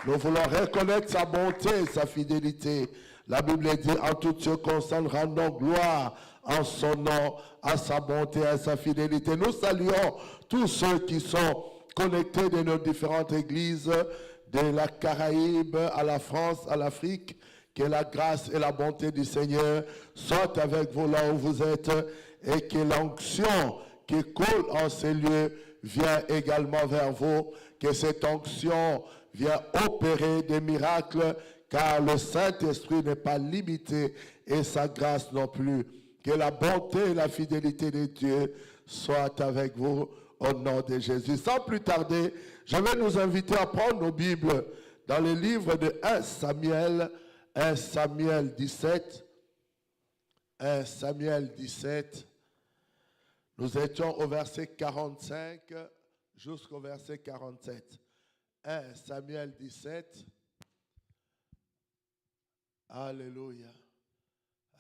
Nous voulons reconnaître sa bonté, sa fidélité. La Bible dit en toutes circonstances, rendons gloire en son nom, à sa bonté, à sa fidélité. Nous saluons tous ceux qui sont connectés de nos différentes églises, de la Caraïbe à la France, à l'Afrique. Que la grâce et la bonté du Seigneur soient avec vous là où vous êtes et que l'onction qui coule en ces lieux vient également vers vous. Que cette onction vienne opérer des miracles car le Saint-Esprit n'est pas limité et sa grâce non plus. Que la bonté et la fidélité de Dieu soient avec vous au nom de Jésus. Sans plus tarder, je vais nous inviter à prendre nos Bibles dans le livre de 1 Samuel 17. 1 Samuel 17. Nous étions au verset 45 jusqu'au verset 47. 1 Samuel 17. Alléluia.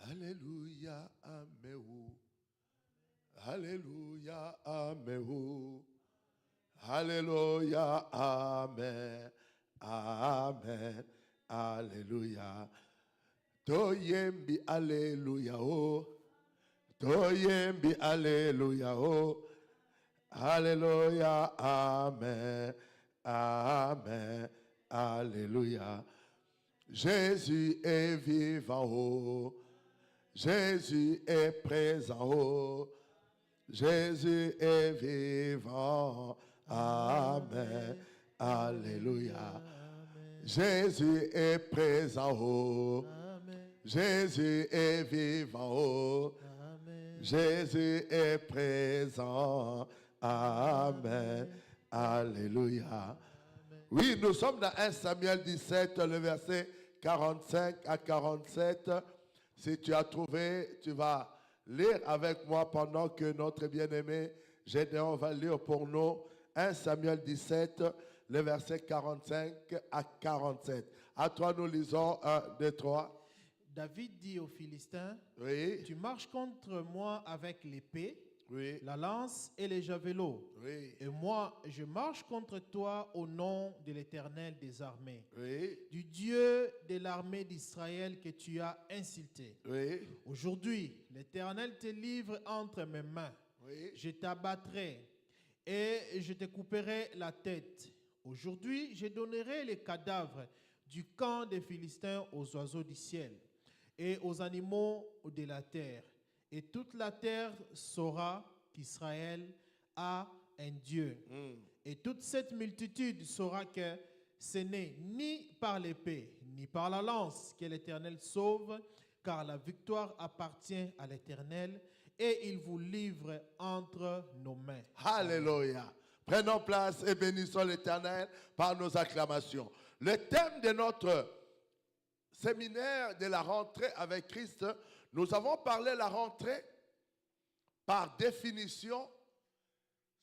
Alléluia. Amen. Alléluia. Amen. Alléluia. Amen. Amen. Alléluia. Toyembi alléluia oh. Toyembi alléluia oh. Alléluia. Amen. Amen. Alléluia. Jésus est vivant oh. Jésus est présent oh. Jésus est vivant. Amen. Alléluia. Jésus est présent, oh. Jésus est vivant, oh. Jésus est présent. Amen. Alléluia. Oui, nous sommes dans 1 Samuel 17, le verset 45 à 47. Si tu as trouvé, tu vas lire avec moi pendant que notre bien-aimé Gédéon va lire pour nous 1 Samuel 17, le verset 45 à 47. À toi, nous lisons 1, 2, 3. David dit aux Philistins, oui. Tu marches contre moi avec l'épée, oui. la lance et les javelots. Oui. Et moi, je marche contre toi au nom de l'Éternel des armées, oui. du Dieu de l'armée d'Israël que tu as insulté. Oui. Aujourd'hui, l'Éternel te livre entre mes mains. Oui. Je t'abattrai et je te couperai la tête. Aujourd'hui, je donnerai les cadavres du camp des Philistins aux oiseaux du ciel et aux animaux de la terre. Et toute la terre saura qu'Israël a un Dieu. Et toute cette multitude saura que ce n'est ni par l'épée, ni par la lance que l'Éternel sauve, car la victoire appartient à l'Éternel, et il vous livre entre nos mains. Alléluia. Prenons place et bénissons l'Éternel par nos acclamations. Le thème de notre séminaire de la rentrée avec Christ, nous avons parlé de la rentrée, par définition,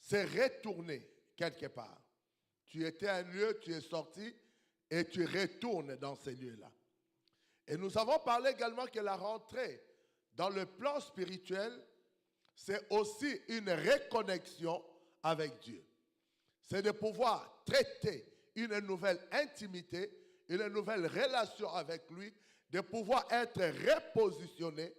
c'est retourner quelque part. Tu étais à un lieu, tu es sorti et tu retournes dans ces lieux-là. Et nous avons parlé également que la rentrée dans le plan spirituel, c'est aussi une reconnexion avec Dieu. C'est de pouvoir traiter une nouvelle intimité, une nouvelle relation avec lui, de pouvoir être repositionné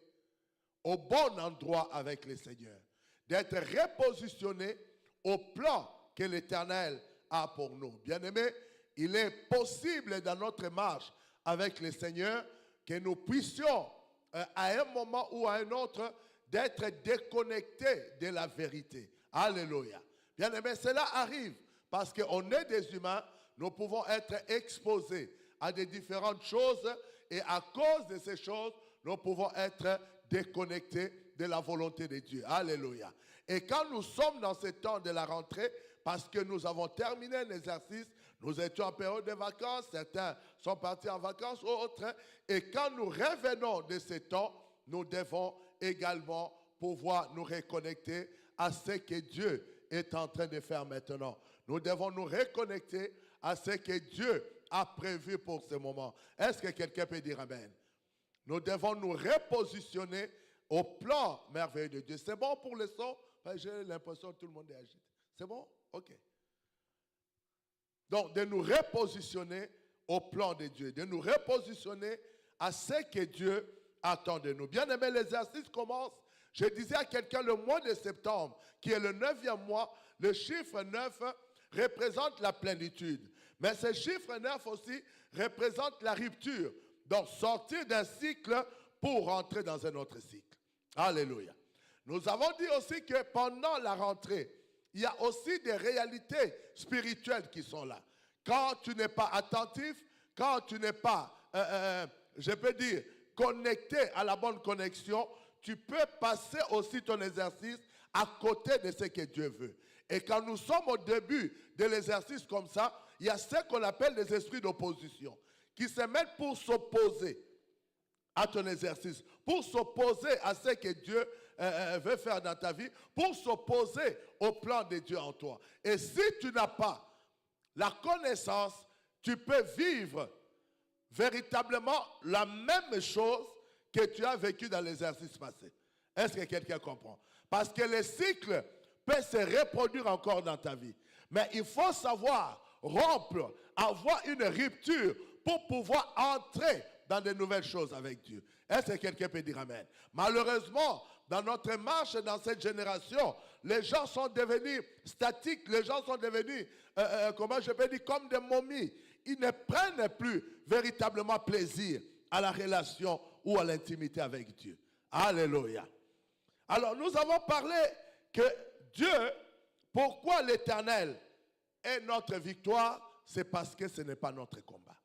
au bon endroit avec le Seigneur, d'être repositionné au plan que l'Éternel a pour nous. Bien-aimés, il est possible dans notre marche avec le Seigneur que nous puissions, à un moment ou à un autre, d'être déconnectés de la vérité. Alléluia. Bien-aimés, cela arrive parce qu'on est des humains, nous pouvons être exposés à des différentes choses et à cause de ces choses, nous pouvons être déconnectés de la volonté de Dieu. Alléluia. Et quand nous sommes dans ce temps de la rentrée, parce que nous avons terminé l'exercice, nous étions en période de vacances, certains sont partis en vacances, autres, et quand nous revenons de ce temps, nous devons également pouvoir nous reconnecter à ce que Dieu est en train de faire maintenant. Nous devons nous reconnecter à ce que Dieu a prévu pour ce moment. Est-ce que quelqu'un peut dire Amen? Nous devons nous repositionner au plan merveilleux de Dieu. C'est bon pour le son? J'ai l'impression que tout le monde est agité. C'est bon? OK. Donc, de nous repositionner au plan de Dieu, de nous repositionner à ce que Dieu attend de nous. Bien aimé, l'exercice commence. Je disais à quelqu'un le mois de septembre, qui est le 9e mois, le chiffre 9 représente la plénitude. Mais ce chiffre 9 aussi représente la rupture. Donc sortir d'un cycle pour rentrer dans un autre cycle. Alléluia. Nous avons dit aussi que pendant la rentrée, il y a aussi des réalités spirituelles qui sont là. Quand tu n'es pas attentif, quand tu n'es pas, je peux dire, connecté à la bonne connexion, tu peux passer aussi ton exercice à côté de ce que Dieu veut. Et quand nous sommes au début de l'exercice comme ça, il y a ce qu'on appelle les esprits d'opposition qui se mettent pour s'opposer à ton exercice, pour s'opposer à ce que Dieu veut faire dans ta vie, pour s'opposer au plan de Dieu en toi. Et si tu n'as pas la connaissance, tu peux vivre véritablement la même chose que tu as vécu dans l'exercice passé. Est-ce que quelqu'un comprend? Parce que le cycle peut se reproduire encore dans ta vie. Mais il faut savoir rompre, avoir une rupture pour pouvoir entrer dans de nouvelles choses avec Dieu. Est-ce que quelqu'un peut dire amen? Malheureusement, dans notre marche, dans cette génération, les gens sont devenus statiques, les gens sont devenus, comment je peux dire, comme des momies. Ils ne prennent plus véritablement plaisir à la relation ou à l'intimité avec Dieu. Alléluia. Alors, nous avons parlé que Dieu, pourquoi l'Éternel est notre victoire, c'est parce que ce n'est pas notre combat.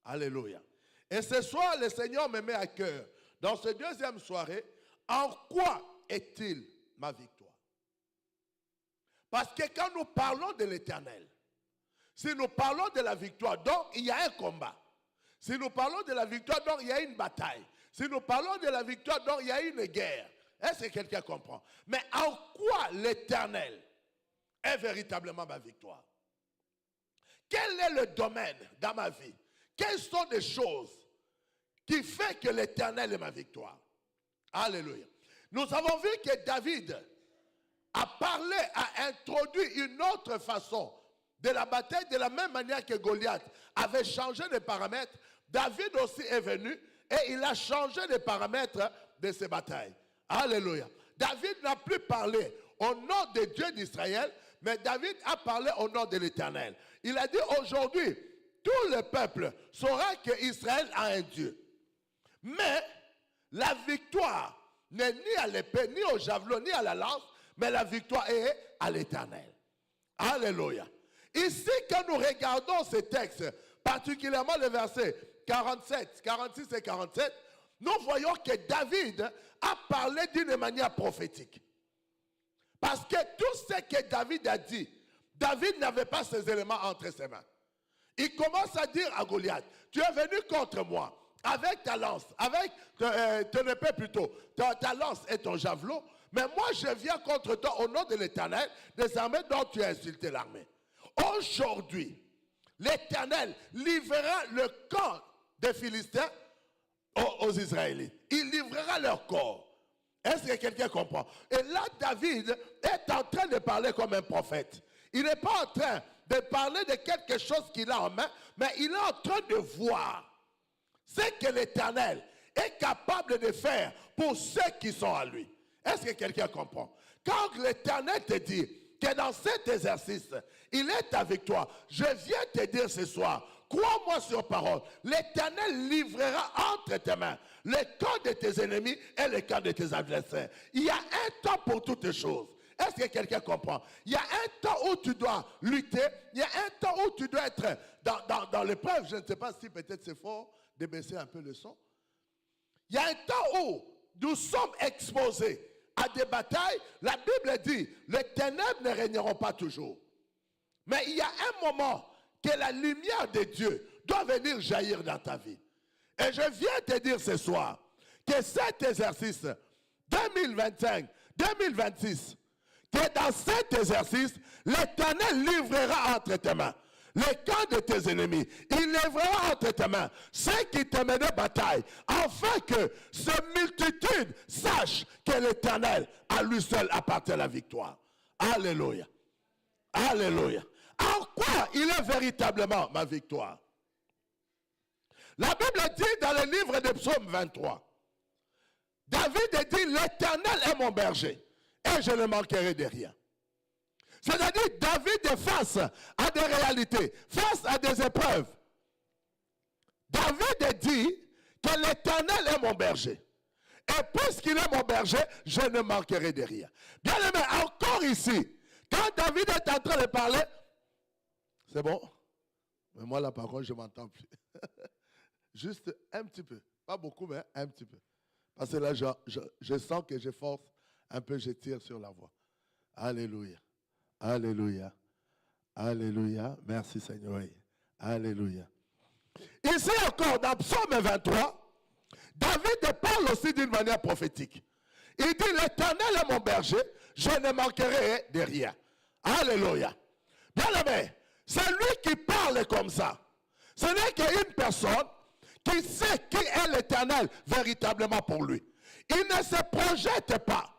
Alléluia. Et ce soir, le Seigneur me met à cœur, dans cette deuxième soirée, en quoi est-il ma victoire? Parce que quand nous parlons de l'Éternel, si nous parlons de la victoire, donc il y a un combat. Si nous parlons de la victoire, donc il y a une bataille. Si nous parlons de la victoire, donc il y a une guerre. Est-ce que quelqu'un comprend? Mais en quoi l'Éternel est véritablement ma victoire? Quel est le domaine dans ma vie? Quelles sont les choses qui font que l'Éternel est ma victoire? Alléluia. Nous avons vu que David a parlé, a introduit une autre façon de la bataille, de la même manière que Goliath avait changé les paramètres. David aussi est venu et il a changé les paramètres de ces batailles. Alléluia. David n'a plus parlé au nom de Dieu d'Israël, mais David a parlé au nom de l'Éternel. Il a dit aujourd'hui, tout le peuple saura qu'Israël a un Dieu. Mais la victoire n'est ni à l'épée, ni au javelot, ni à la lance, mais la victoire est à l'Éternel. Alléluia. Ici, quand nous regardons ces textes, particulièrement les versets 47, 46 et 47, nous voyons que David a parlé d'une manière prophétique. Parce que tout ce que David a dit, David n'avait pas ces éléments entre ses mains. Il commence à dire à Goliath, tu es venu contre moi avec ta lance, avec ton épée plutôt, ta lance et ton javelot, mais moi je viens contre toi au nom de l'Éternel, des armées dont tu as insulté l'armée. Aujourd'hui, l'Éternel livrera le camp des Philistins aux Israélites. Il livrera leur corps. Est-ce que quelqu'un comprend? Et là, David est en train de parler comme un prophète. Il n'est pas en train de parler de quelque chose qu'il a en main, mais il est en train de voir ce que l'Éternel est capable de faire pour ceux qui sont à lui. Est-ce que quelqu'un comprend? Quand l'Éternel te dit que dans cet exercice, il est ta victoire, je viens te dire ce soir, crois-moi sur parole, l'Éternel livrera entre tes mains le camp de tes ennemis et le camp de tes adversaires. Il y a un temps pour toutes les choses. Est-ce que quelqu'un comprend? Il y a un temps où tu dois lutter, il y a un temps où tu dois être dans l'épreuve. Je ne sais pas si peut-être c'est fort de baisser un peu le son. Il y a un temps où nous sommes exposés à des batailles. La Bible dit, les ténèbres ne régneront pas toujours. Mais il y a un moment que la lumière de Dieu doit venir jaillir dans ta vie. Et je viens te dire ce soir que cet exercice 2025-2026, que dans cet exercice, l'Éternel livrera entre tes mains le camp de tes ennemis. Il livrera entre tes mains ceux qui te menaient bataille, afin que ces multitudes sachent que l'Éternel, à lui seul, appartient la victoire. Alléluia. Alléluia. En quoi il est véritablement ma victoire? La Bible dit dans le livre de Psaume 23, David dit, l'Éternel est mon berger et je ne manquerai de rien. C'est-à-dire, David est face à des réalités, face à des épreuves. David dit que l'Éternel est mon berger. Et puisqu'il est mon berger, je ne manquerai de rien. Bien aimé, encore ici, quand David est en train de parler, c'est bon? Mais moi, la parole, je ne m'entends plus. Juste un petit peu. Pas beaucoup, mais un petit peu. Parce que là, je sens que je force un peu, je tire sur la voix. Alléluia. Alléluia. Alléluia. Merci Seigneur. Alléluia. Ici encore, dans Psaume 23, David parle aussi d'une manière prophétique. Il dit, l'Éternel est mon berger, je ne manquerai de rien. Alléluia. Bien aimé, c'est lui qui parle comme ça. Ce n'est qu'une personne qui sait qui est l'Éternel véritablement pour lui. Il ne se projette pas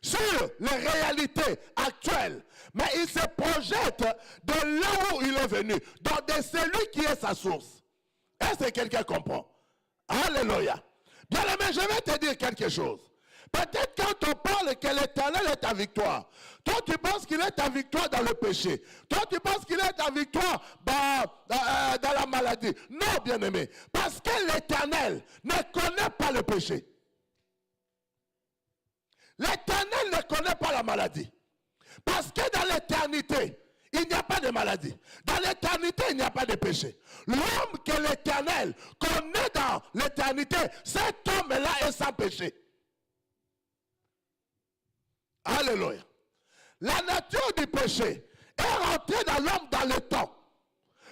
sur les réalités actuelles, mais il se projette de là où il est venu, donc de celui qui est sa source. Est-ce que quelqu'un comprend? Alléluia. Bien aimé, je vais te dire quelque chose. Peut-être quand on parle que l'Éternel est ta victoire, toi tu penses qu'il est ta victoire dans le péché. Toi tu penses qu'il est ta victoire dans la maladie. Non, bien aimé. Parce que l'Éternel ne connaît pas le péché. L'Éternel ne connaît pas la maladie. Parce que dans l'éternité, il n'y a pas de maladie. Dans l'éternité, il n'y a pas de péché. L'homme que l'Éternel connaît dans l'éternité, cet homme-là est sans péché. Alléluia. La nature du péché est rentrée dans l'homme dans le temps.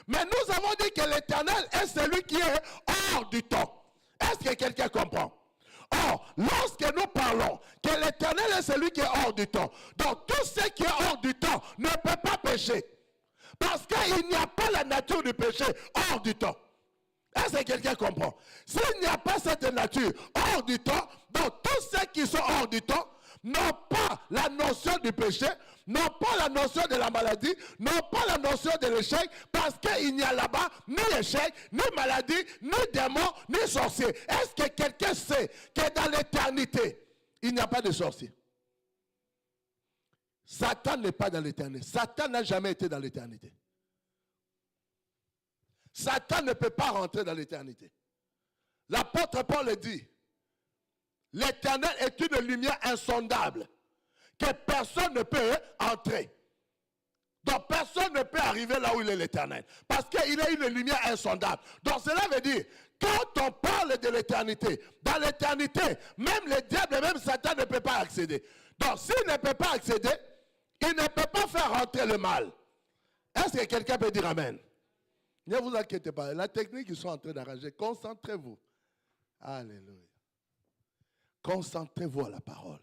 Mais nous avons dit que l'Éternel est celui qui est hors du temps. Est-ce que quelqu'un comprend? Or, lorsque nous parlons que l'Éternel est celui qui est hors du temps, donc tout ce qui est hors du temps ne peut pas pécher. Parce qu'il n'y a pas la nature du péché hors du temps. Est-ce que quelqu'un comprend? S'il n'y a pas cette nature hors du temps, donc tous ceux qui sont hors du temps n'ont pas la notion du péché, n'ont pas la notion de la maladie, n'ont pas la notion de l'échec, parce qu'il n'y a là-bas ni échec, ni maladie, ni démon, ni sorcier. Est-ce que quelqu'un sait que dans l'éternité, il n'y a pas de sorcier? Satan n'est pas dans l'éternité. Satan n'a jamais été dans l'éternité. Satan ne peut pas rentrer dans l'éternité. L'apôtre Paul le dit. L'Éternel est une lumière insondable que personne ne peut entrer. Donc personne ne peut arriver là où il est l'Éternel. Parce qu'il est une lumière insondable. Donc cela veut dire, quand on parle de l'éternité, dans l'éternité, même le diable et même Satan ne peut pas accéder. Donc s'il ne peut pas accéder, il ne peut pas faire rentrer le mal. Est-ce que quelqu'un peut dire Amen? Ne vous inquiétez pas. La technique, ils sont en train d'arranger. Concentrez-vous. Alléluia. Concentrez-vous à la parole.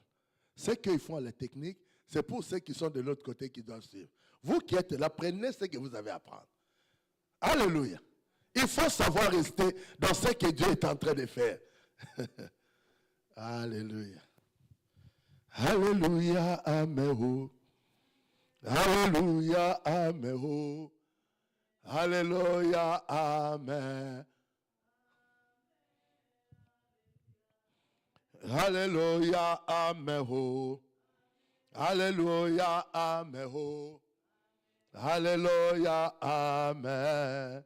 Ce qu'ils font à la technique, c'est pour ceux qui sont de l'autre côté qui doivent suivre. Vous qui êtes là, prenez ce que vous avez à apprendre. Alléluia. Il faut savoir rester dans ce que Dieu est en train de faire. Alléluia. Alléluia, amen. Alléluia, amen. Alléluia, amen. Alléluia, amen. Alléluia, amen. Alléluia, amen.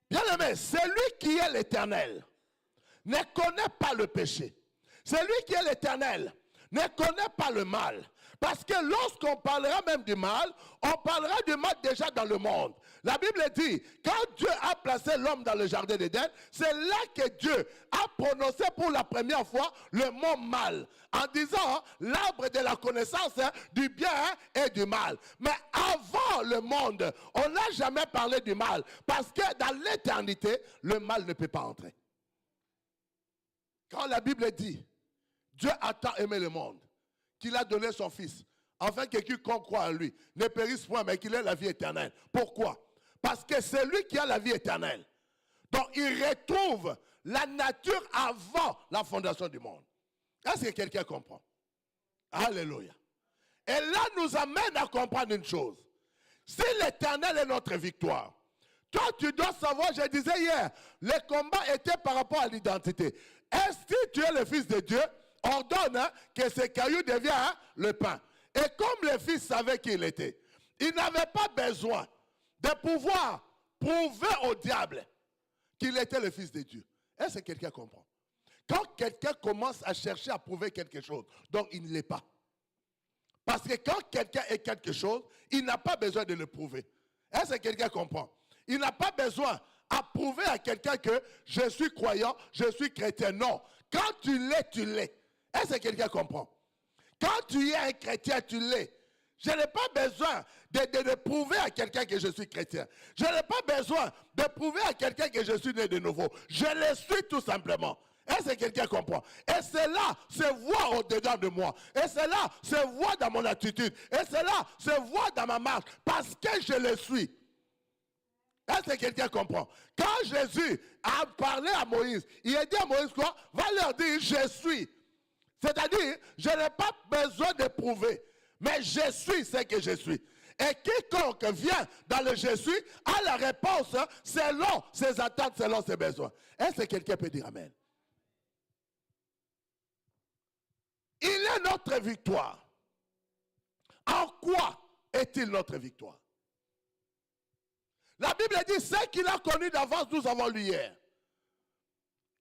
Bien aimé, celui qui est l'Éternel ne connaît pas le péché. Celui qui est l'Éternel ne connaît pas le mal. Parce que lorsqu'on parlera même du mal, on parlera du mal déjà dans le monde. La Bible dit, quand Dieu a placé l'homme dans le jardin d'Éden, c'est là que Dieu a prononcé pour la première fois le mot mal. En disant, l'arbre de la connaissance du bien et du mal. Mais avant le monde, on n'a jamais parlé du mal. Parce que dans l'éternité, le mal ne peut pas entrer. Quand la Bible dit, Dieu a tant aimé le monde, qu'il a donné son Fils, afin que quiconque croit en lui ne périsse point, mais qu'il ait la vie éternelle. Pourquoi? Parce que c'est lui qui a la vie éternelle. Donc il retrouve la nature avant la fondation du monde. Est-ce que quelqu'un comprend? Alléluia. Et là nous amène à comprendre une chose. Si l'Éternel est notre victoire, toi tu dois savoir, je disais hier, le combat était par rapport à l'identité. Est-ce que tu es le Fils de Dieu? Ordonne que ce caillou devienne le pain. Et comme le Fils savait qui il était, il n'avait pas besoin de pouvoir prouver au diable qu'il était le Fils de Dieu. Est-ce que quelqu'un comprend? Quand quelqu'un commence à chercher à prouver quelque chose, donc il ne l'est pas. Parce que quand quelqu'un est quelque chose, il n'a pas besoin de le prouver. Est-ce que quelqu'un comprend? Il n'a pas besoin à prouver à quelqu'un que je suis croyant, je suis chrétien. Non. Quand tu l'es, tu l'es. Est-ce que quelqu'un comprend? Quand tu es un chrétien, tu l'es. Je n'ai pas besoin de prouver à quelqu'un que je suis chrétien. Je n'ai pas besoin de prouver à quelqu'un que je suis né de nouveau. Je le suis tout simplement. Est-ce que quelqu'un comprend? Et cela se voit au-dedans de moi. Et cela se voit dans mon attitude. Et cela se voit dans ma marche. Parce que je le suis. Est-ce que quelqu'un comprend? Quand Jésus a parlé à Moïse, il a dit à Moïse quoi? Va leur dire, je suis. C'est-à-dire, je n'ai pas besoin de prouver. Mais je suis ce que je suis. Et quiconque vient dans le je suis a la réponse selon ses attentes, selon ses besoins. Est-ce que quelqu'un peut dire amen? Il est notre victoire. En quoi est-il notre victoire? La Bible dit, ce qu'il a connu d'avance, nous avons lu hier.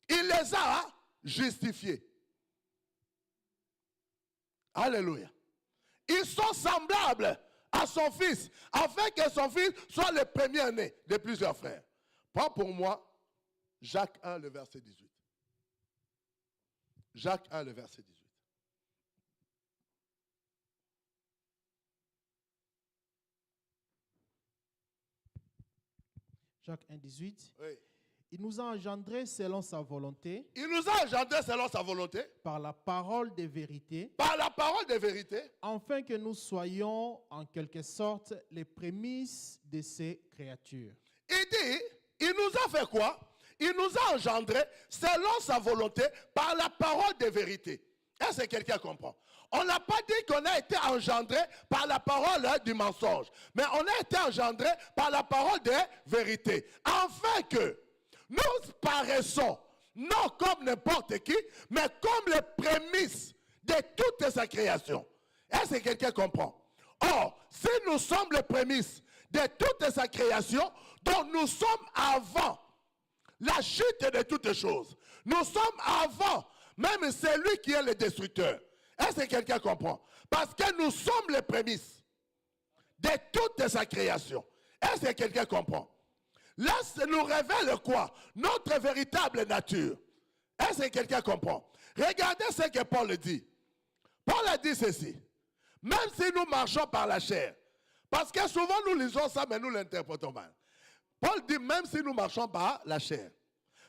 Il les a justifiés. Alléluia. Ils sont semblables à son fils, afin que son fils soit le premier-né de plusieurs frères. Prends pour moi Jacques 1, le verset 18. Jacques 1, le verset 18. Jacques 1, 18. Oui. Il nous a engendrés selon sa volonté. Il nous a engendrés selon sa volonté. Par la parole de vérité. Par la parole de vérité. Afin que nous soyons en quelque sorte les prémices de ces créatures. Il dit, il nous a fait quoi? Il nous a engendrés selon sa volonté par la parole de vérité. Est-ce que quelqu'un comprend? On n'a pas dit qu'on a été engendré par la parole du mensonge. Mais on a été engendré par la parole de vérité. Afin que nous paraissons, non comme n'importe qui, mais comme les prémices de toute sa création. Est-ce que quelqu'un comprend? Or, si nous sommes les prémices de toute sa création, donc nous sommes avant la chute de toutes choses. Nous sommes avant même celui qui est le destructeur. Est-ce que quelqu'un comprend? Parce que nous sommes les prémices de toute sa création. Est-ce que quelqu'un comprend? Là, ça nous révèle quoi? Notre véritable nature. Est-ce que quelqu'un comprend? Regardez ce que Paul dit. Paul a dit ceci. Même si nous marchons par la chair, parce que souvent nous lisons ça, mais nous l'interprétons mal. Paul dit même si nous marchons par la chair,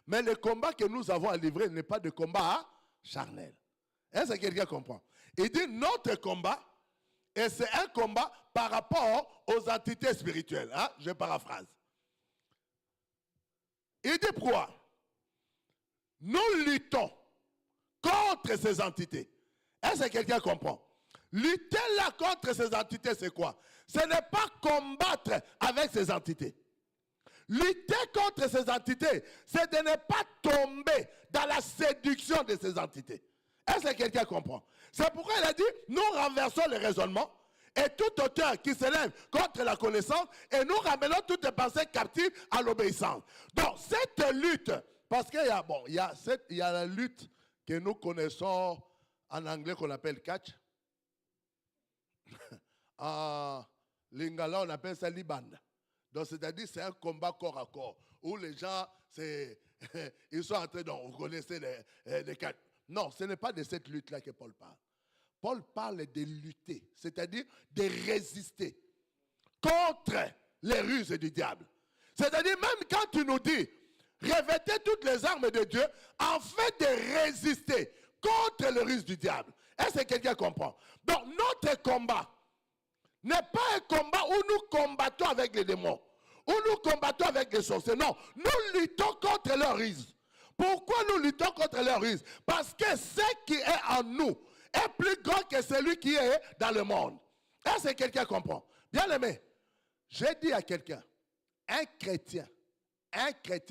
mais le combat que nous avons à livrer n'est pas de combat charnel. Est-ce que quelqu'un comprend? Il dit notre combat, et c'est un combat par rapport aux entités spirituelles. Hein? Je paraphrase. Il dit pourquoi? Nous luttons contre ces entités. Est-ce que quelqu'un comprend? Lutter là contre ces entités, c'est quoi? Ce n'est pas combattre avec ces entités. Lutter contre ces entités, c'est de ne pas tomber dans la séduction de ces entités. Est-ce que quelqu'un comprend? C'est pourquoi il a dit, nous renversons les raisonnements et toute auteur qui s'élève contre la connaissance et nous ramenons toutes les pensées captives à l'obéissance. Donc cette lutte, parce qu'il y a la lutte que nous connaissons en anglais qu'on appelle catch. En lingala, on appelle ça liban. Donc c'est-à-dire c'est un combat corps à corps où les gens, ils sont en train de, vous connaissez les catch. Non, ce n'est pas de cette lutte-là que Paul parle. Paul parle de lutter, c'est-à-dire de résister contre les ruses du diable. C'est-à-dire même quand tu nous dis, revêtez toutes les armes de Dieu afin de résister contre les ruses du diable. Est-ce que quelqu'un comprend? Donc notre combat n'est pas un combat où nous combattons avec les démons, où nous combattons avec les sorciers. Non, nous luttons contre leurs ruses. Pourquoi nous luttons contre leurs ruses? Parce que ce qui est en nous est plus grand que celui qui est dans le monde. Est-ce que quelqu'un comprend? Bien aimé, J'ai dit à quelqu'un, un chrétien,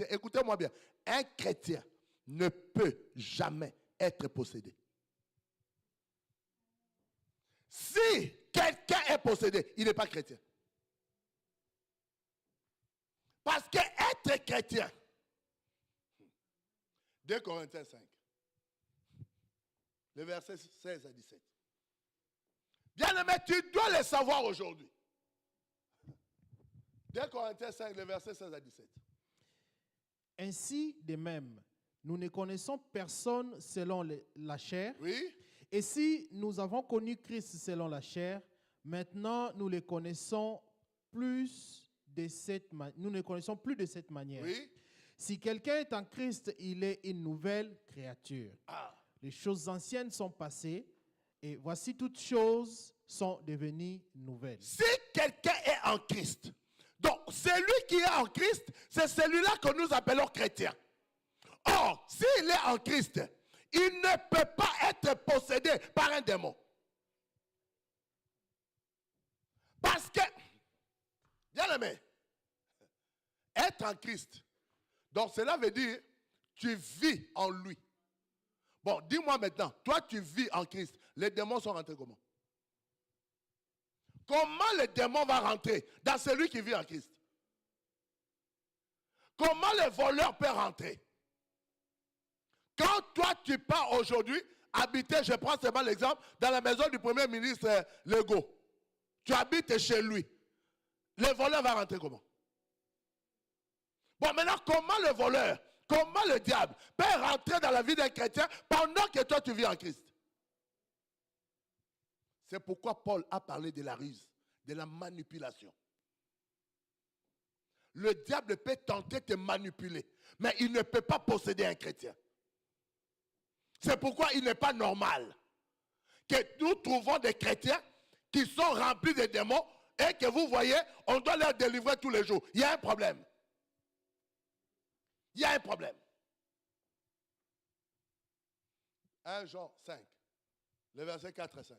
écoutez-moi bien, un chrétien ne peut jamais être possédé. Si quelqu'un est possédé, il n'est pas chrétien. Parce que être chrétien, 2 Corinthiens 5, le verset 16 à 17. Bien-aimé, tu dois le savoir aujourd'hui. 2 Corinthiens 5, le verset 16 à 17. Ainsi de même, nous ne connaissons personne selon la chair. Oui. Et si nous avons connu Christ selon la chair, maintenant nous le connaissons plus de cette nous ne connaissons plus de cette manière. Oui. Si quelqu'un est en Christ, il est une nouvelle créature. Les choses anciennes sont passées et voici toutes choses sont devenues nouvelles. Si quelqu'un est en Christ, donc celui qui est en Christ, c'est celui-là que nous appelons chrétien. Or, s'il est en Christ, il ne peut pas être possédé par un démon. Parce que, bien aimé, être en Christ, donc cela veut dire, tu vis en lui. Bon, dis-moi maintenant, toi tu vis en Christ, les démons sont rentrés comment? Comment le démon va rentrer dans celui qui vit en Christ? Comment le voleur peut rentrer? Quand toi tu pars aujourd'hui, habiter, je prends seulement l'exemple, dans la maison du premier ministre Legault, tu habites chez lui, le voleur va rentrer comment? Bon, maintenant, comment le voleur, comment le diable peut rentrer dans la vie d'un chrétien pendant que toi tu vis en Christ? C'est pourquoi Paul a parlé de la ruse, de la manipulation. Le diable peut tenter de te manipuler, mais il ne peut pas posséder un chrétien. C'est pourquoi il n'est pas normal que nous trouvons des chrétiens qui sont remplis de démons et que vous voyez, on doit leur délivrer tous les jours. Il y a un problème. Il y a un problème. 1 Jean 5, le verset 4 et 5.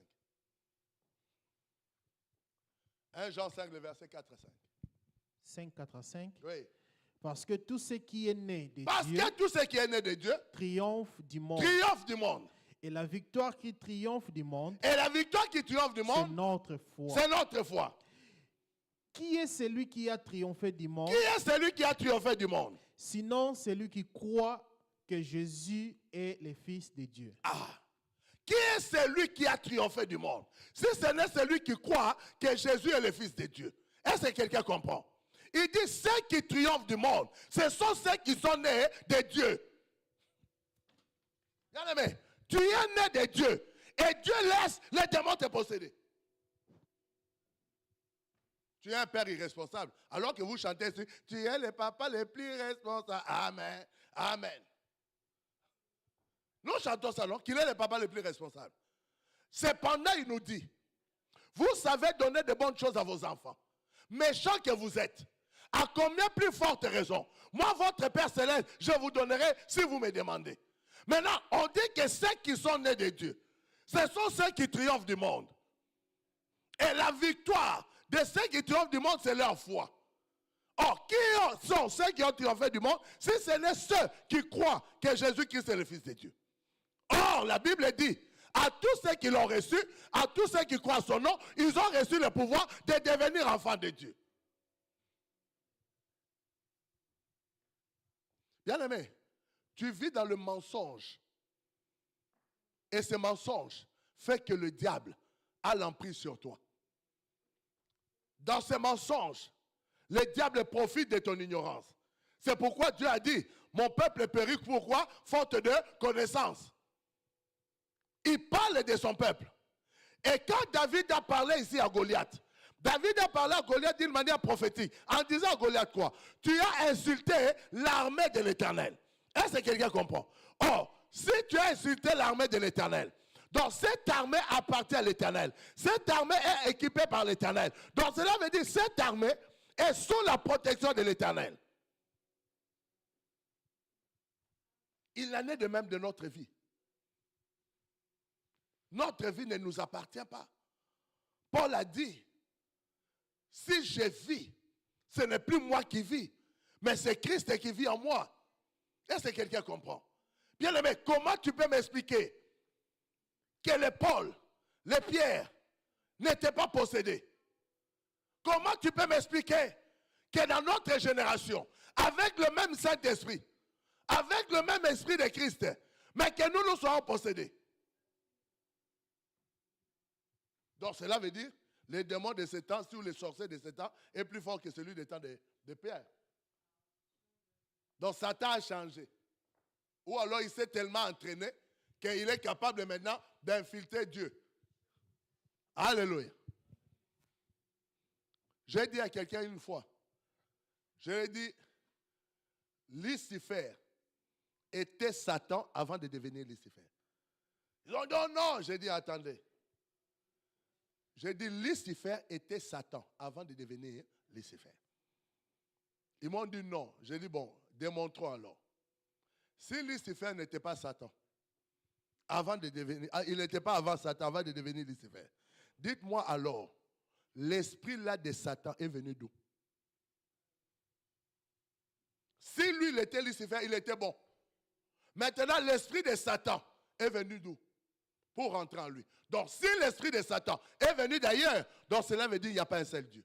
1 Jean 5, le verset 4 et 5. 5, 4 à 5. Oui. Parce que tout ce qui est né de Dieu Parce que tout ce qui est né de Dieu triomphe du monde. triomphe du monde. Et la victoire qui triomphe du monde, Et la victoire qui triomphe du c'est monde, notre foi. c'est notre foi. Qui est celui qui a triomphé du monde? Qui est celui qui a triomphé du monde? Sinon, celui qui croit que Jésus est le Fils de Dieu. Qui est celui qui a triomphé du monde? Si ce n'est celui qui croit que Jésus est le Fils de Dieu. Est-ce que quelqu'un comprend? Il dit, ceux qui triomphent du monde, ce sont ceux qui sont nés de Dieu. Bien aimé, tu es né de Dieu. Et Dieu laisse les démons te posséder. Tu es un père irresponsable. Alors que vous chantez, tu es le papa le plus responsable. Amen. Amen. Nous chantons ça, non? Qu'il est le papa le plus responsable. Cependant, il nous dit, vous savez donner de bonnes choses à vos enfants. Méchants que vous êtes. À combien plus forte raison? Moi, votre Père Céleste, je vous donnerai si vous me demandez. Maintenant, on dit que ceux qui sont nés de Dieu, ce sont ceux qui triomphent du monde. Et la victoire de ceux qui triomphent du monde, c'est leur foi. Or, qui sont ceux qui ont triomphé du monde? Si ce n'est ceux qui croient que Jésus-Christ est le Fils de Dieu. Or, la Bible dit, à tous ceux qui l'ont reçu, à tous ceux qui croient son nom, ils ont reçu le pouvoir de devenir enfants de Dieu. Bien-aimé, tu vis dans le mensonge. Et ce mensonge fait que le diable a l'emprise sur toi. Dans ce mensonge, le diable profite de ton ignorance. C'est pourquoi Dieu a dit, mon peuple périt, pourquoi? Faute de connaissance. Il parle de son peuple. Et quand David a parlé ici à Goliath, David a parlé à Goliath d'une manière prophétique, en disant à Goliath quoi? Tu as insulté l'armée de l'Éternel. Est-ce que quelqu'un comprend? Or, si tu as insulté l'armée de l'Éternel, donc cette armée appartient à l'Éternel. Cette armée est équipée par l'Éternel. Donc cela veut dire que cette armée est sous la protection de l'Éternel. Il en est de même de notre vie. Notre vie ne nous appartient pas. Paul a dit, si je vis, ce n'est plus moi qui vis, mais c'est Christ qui vit en moi. Est-ce que quelqu'un comprend? Bien aimé, comment tu peux m'expliquer que les Paul, les Pierre n'étaient pas possédés? Comment tu peux m'expliquer que dans notre génération, avec le même Saint-Esprit, avec le même esprit de Christ, mais que nous soyons possédés? Donc cela veut dire, les démons de ce temps, sur les sorciers de ce temps, est plus fort que celui des temps de Pierre. Donc Satan a changé. Ou alors il s'est tellement entraîné qu'il est capable maintenant d'infiltrer Dieu. Alléluia. J'ai dit à quelqu'un une fois, je lui ai dit, Lucifer était Satan avant de devenir Lucifer. Ils ont dit non. J'ai dit attendez. J'ai dit Lucifer était Satan avant de devenir Lucifer. Ils m'ont dit non. J'ai dit bon, démontrons alors. Si Lucifer n'était pas Satan, avant de devenir, il n'était pas avant Satan, avant de devenir Lucifer. Dites-moi alors, l'esprit là de Satan est venu d'où? Si lui, il était Lucifer, il était bon. Maintenant, l'esprit de Satan est venu d'où? Pour rentrer en lui. Donc, si l'esprit de Satan est venu d'ailleurs, donc cela veut dire qu'il n'y a pas un seul Dieu.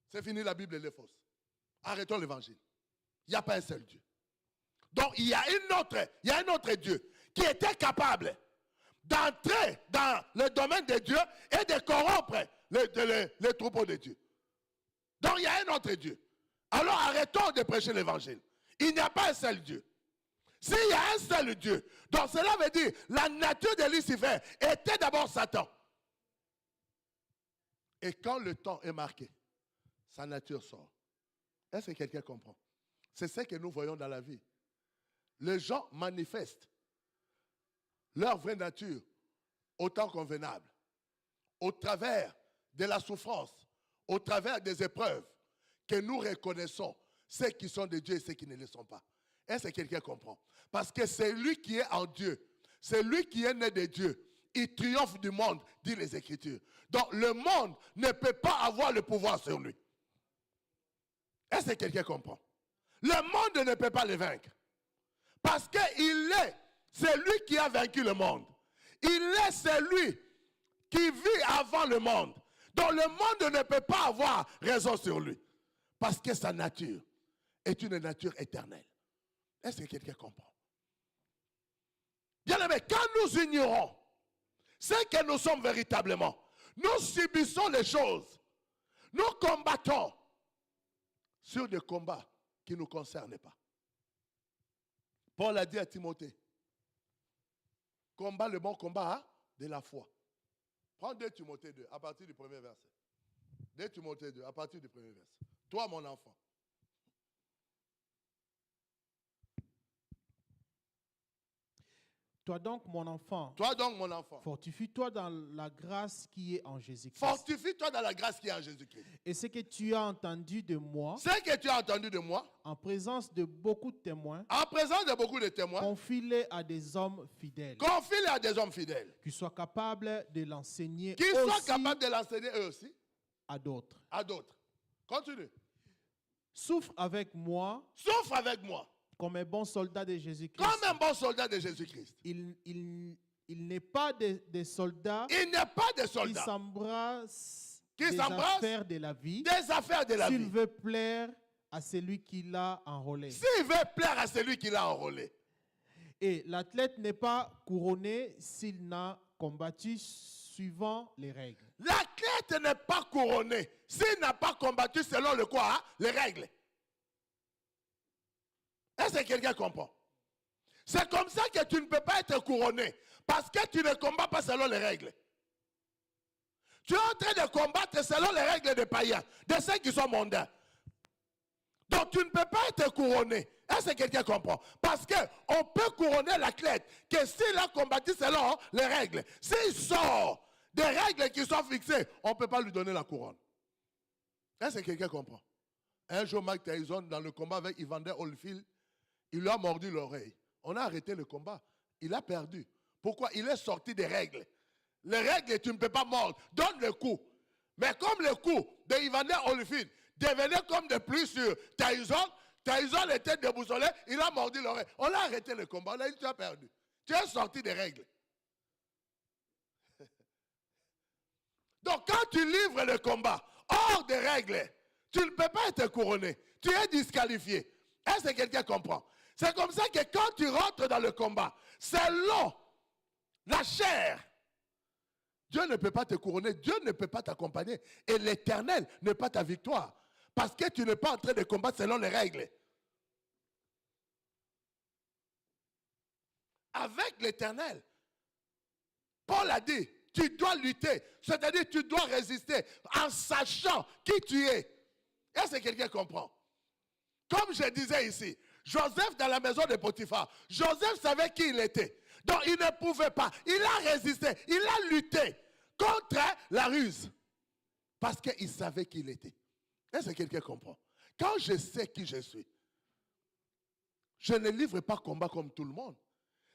C'est fini, la Bible elle est fausse. Arrêtons l'évangile. Il n'y a pas un seul Dieu. Donc, il y a un autre Dieu qui était capable d'entrer dans le domaine de Dieu et de corrompre les troupeaux de Dieu. Donc, il y a un autre Dieu. Alors, arrêtons de prêcher l'évangile. Il n'y a pas un seul Dieu. S'il y a un seul Dieu, donc cela veut dire la nature de Lucifer était d'abord Satan. Et quand le temps est marqué, sa nature sort. Est-ce que quelqu'un comprend? C'est ce que nous voyons dans la vie. Les gens manifestent leur vraie nature au temps convenable, au travers de la souffrance, au travers des épreuves que nous reconnaissons, ceux qui sont de Dieu et ceux qui ne le sont pas. Est-ce que quelqu'un comprend? Parce que c'est lui qui est en Dieu, c'est lui qui est né de Dieu. Il triomphe du monde, dit les Écritures. Donc le monde ne peut pas avoir le pouvoir sur lui. Est-ce que quelqu'un comprend? Le monde ne peut pas le vaincre. Parce qu'il est celui qui a vaincu le monde. Il est celui qui vit avant le monde. Donc le monde ne peut pas avoir raison sur lui. Parce que sa nature est une nature éternelle. Est-ce que quelqu'un comprend? Bien aimé, quand nous ignorons ce que nous sommes véritablement, nous subissons les choses. Nous combattons sur des combats qui ne nous concernent pas. Paul a dit à Timothée, combat le bon combat de la foi. Prends 2 Timothée 2 à partir du premier verset. 2 Timothée 2 à partir du premier verset. Toi, mon enfant. Toi donc, mon enfant, fortifie-toi dans la grâce qui est en Jésus-Christ. Fortifie-toi dans la grâce qui est en Jésus-Christ. Et ce que tu as entendu de moi, en présence de beaucoup de témoins, confie-les à des hommes fidèles. Qui soient capables de l'enseigner eux aussi à d'autres. Continue. Souffre avec moi. Comme un bon soldat de Jésus-Christ. Il n'est pas des soldats. Qui s'embrassent des affaires de la vie. S'il veut plaire à celui qui l'a enrôlé. Et l'athlète n'est pas couronné s'il n'a combattu suivant les règles. L'athlète n'est pas couronné s'il n'a pas combattu selon le quoi? Les règles. Est-ce que quelqu'un comprend? C'est comme ça que tu ne peux pas être couronné. Parce que tu ne combats pas selon les règles. Tu es en train de combattre selon les règles des païens, de ceux qui sont mondains. Donc tu ne peux pas être couronné. Est-ce que quelqu'un comprend? Parce qu'on peut couronner l'athlète que s'il a combattu selon les règles. S'il sort des règles qui sont fixées, on ne peut pas lui donner la couronne. Est-ce que quelqu'un comprend? Un jour, Mike Tyson, dans le combat avec Evander Holyfield, il lui a mordu l'oreille. On a arrêté le combat. Il a perdu. Pourquoi? Il est sorti des règles. Les règles, tu ne peux pas mordre. Donne le coup. Mais comme le coup de Evander Holyfield devenait comme de pluie sur Tyson, Tyson était déboussolé, il a mordu l'oreille. On a arrêté le combat, on a dit tu as perdu. Tu es sorti des règles. Donc quand tu livres le combat hors des règles, tu ne peux pas être couronné. Tu es disqualifié. Est-ce que quelqu'un comprend? C'est comme ça que quand tu rentres dans le combat, selon la chair, Dieu ne peut pas te couronner, Dieu ne peut pas t'accompagner. Et l'Éternel n'est pas ta victoire. Parce que tu n'es pas en train de combattre selon les règles. Avec l'Éternel, Paul a dit, tu dois lutter. C'est-à-dire tu dois résister en sachant qui tu es. Est-ce que quelqu'un comprend? Comme je disais ici, Joseph dans la maison de Potiphar, Joseph savait qui il était. Donc il ne pouvait pas. Il a résisté, il a lutté contre la ruse. Parce qu'il savait qui il était. Est-ce que quelqu'un comprend? Quand je sais qui je suis, je ne livre pas combat comme tout le monde.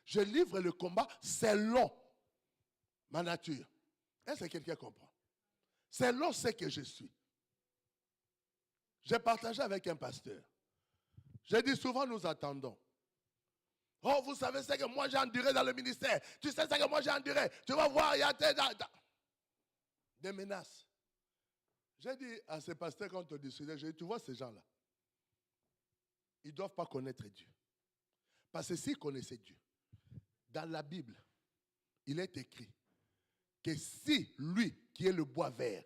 Je livre le combat selon ma nature. Est-ce que quelqu'un comprend? Selon ce que je suis. J'ai partagé avec un pasteur. J'ai dit souvent nous attendons. Oh, vous savez ce que moi j'ai enduré dans le ministère. Tu sais ce que moi j'ai enduré. Tu vas voir, il y a des menaces. J'ai dit à ce pasteur quand on discutait, j'ai dit, tu vois ces gens-là, ils ne doivent pas connaître Dieu. Parce que s'ils connaissaient Dieu, dans la Bible, il est écrit que si lui, qui est le bois vert,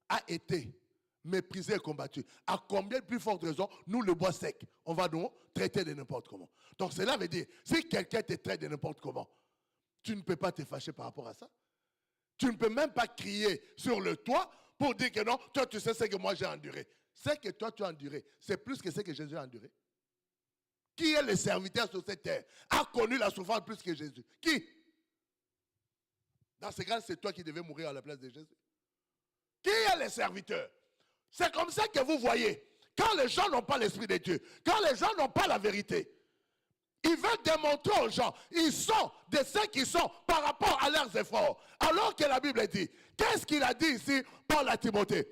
a été méprisé et combattu, à combien de plus forte raison, nous, le bois sec, on va nous traiter de n'importe comment. Donc cela veut dire, si quelqu'un te traite de n'importe comment, tu ne peux pas te fâcher par rapport à ça. Tu ne peux même pas crier sur le toit pour dire que non, toi tu sais ce que moi j'ai enduré. Ce que toi tu as enduré, c'est plus que ce que Jésus a enduré. Qui est le serviteur sur cette terre, a connu la souffrance plus que Jésus? Qui? Dans ce cas, c'est toi qui devais mourir à la place de Jésus. Qui est le serviteur? C'est comme ça que vous voyez, quand les gens n'ont pas l'Esprit de Dieu, quand les gens n'ont pas la vérité, ils veulent démontrer aux gens, ils sont de ceux qui sont par rapport à leurs efforts. Alors que la Bible dit, qu'est-ce qu'il a dit ici, Paul à Timothée?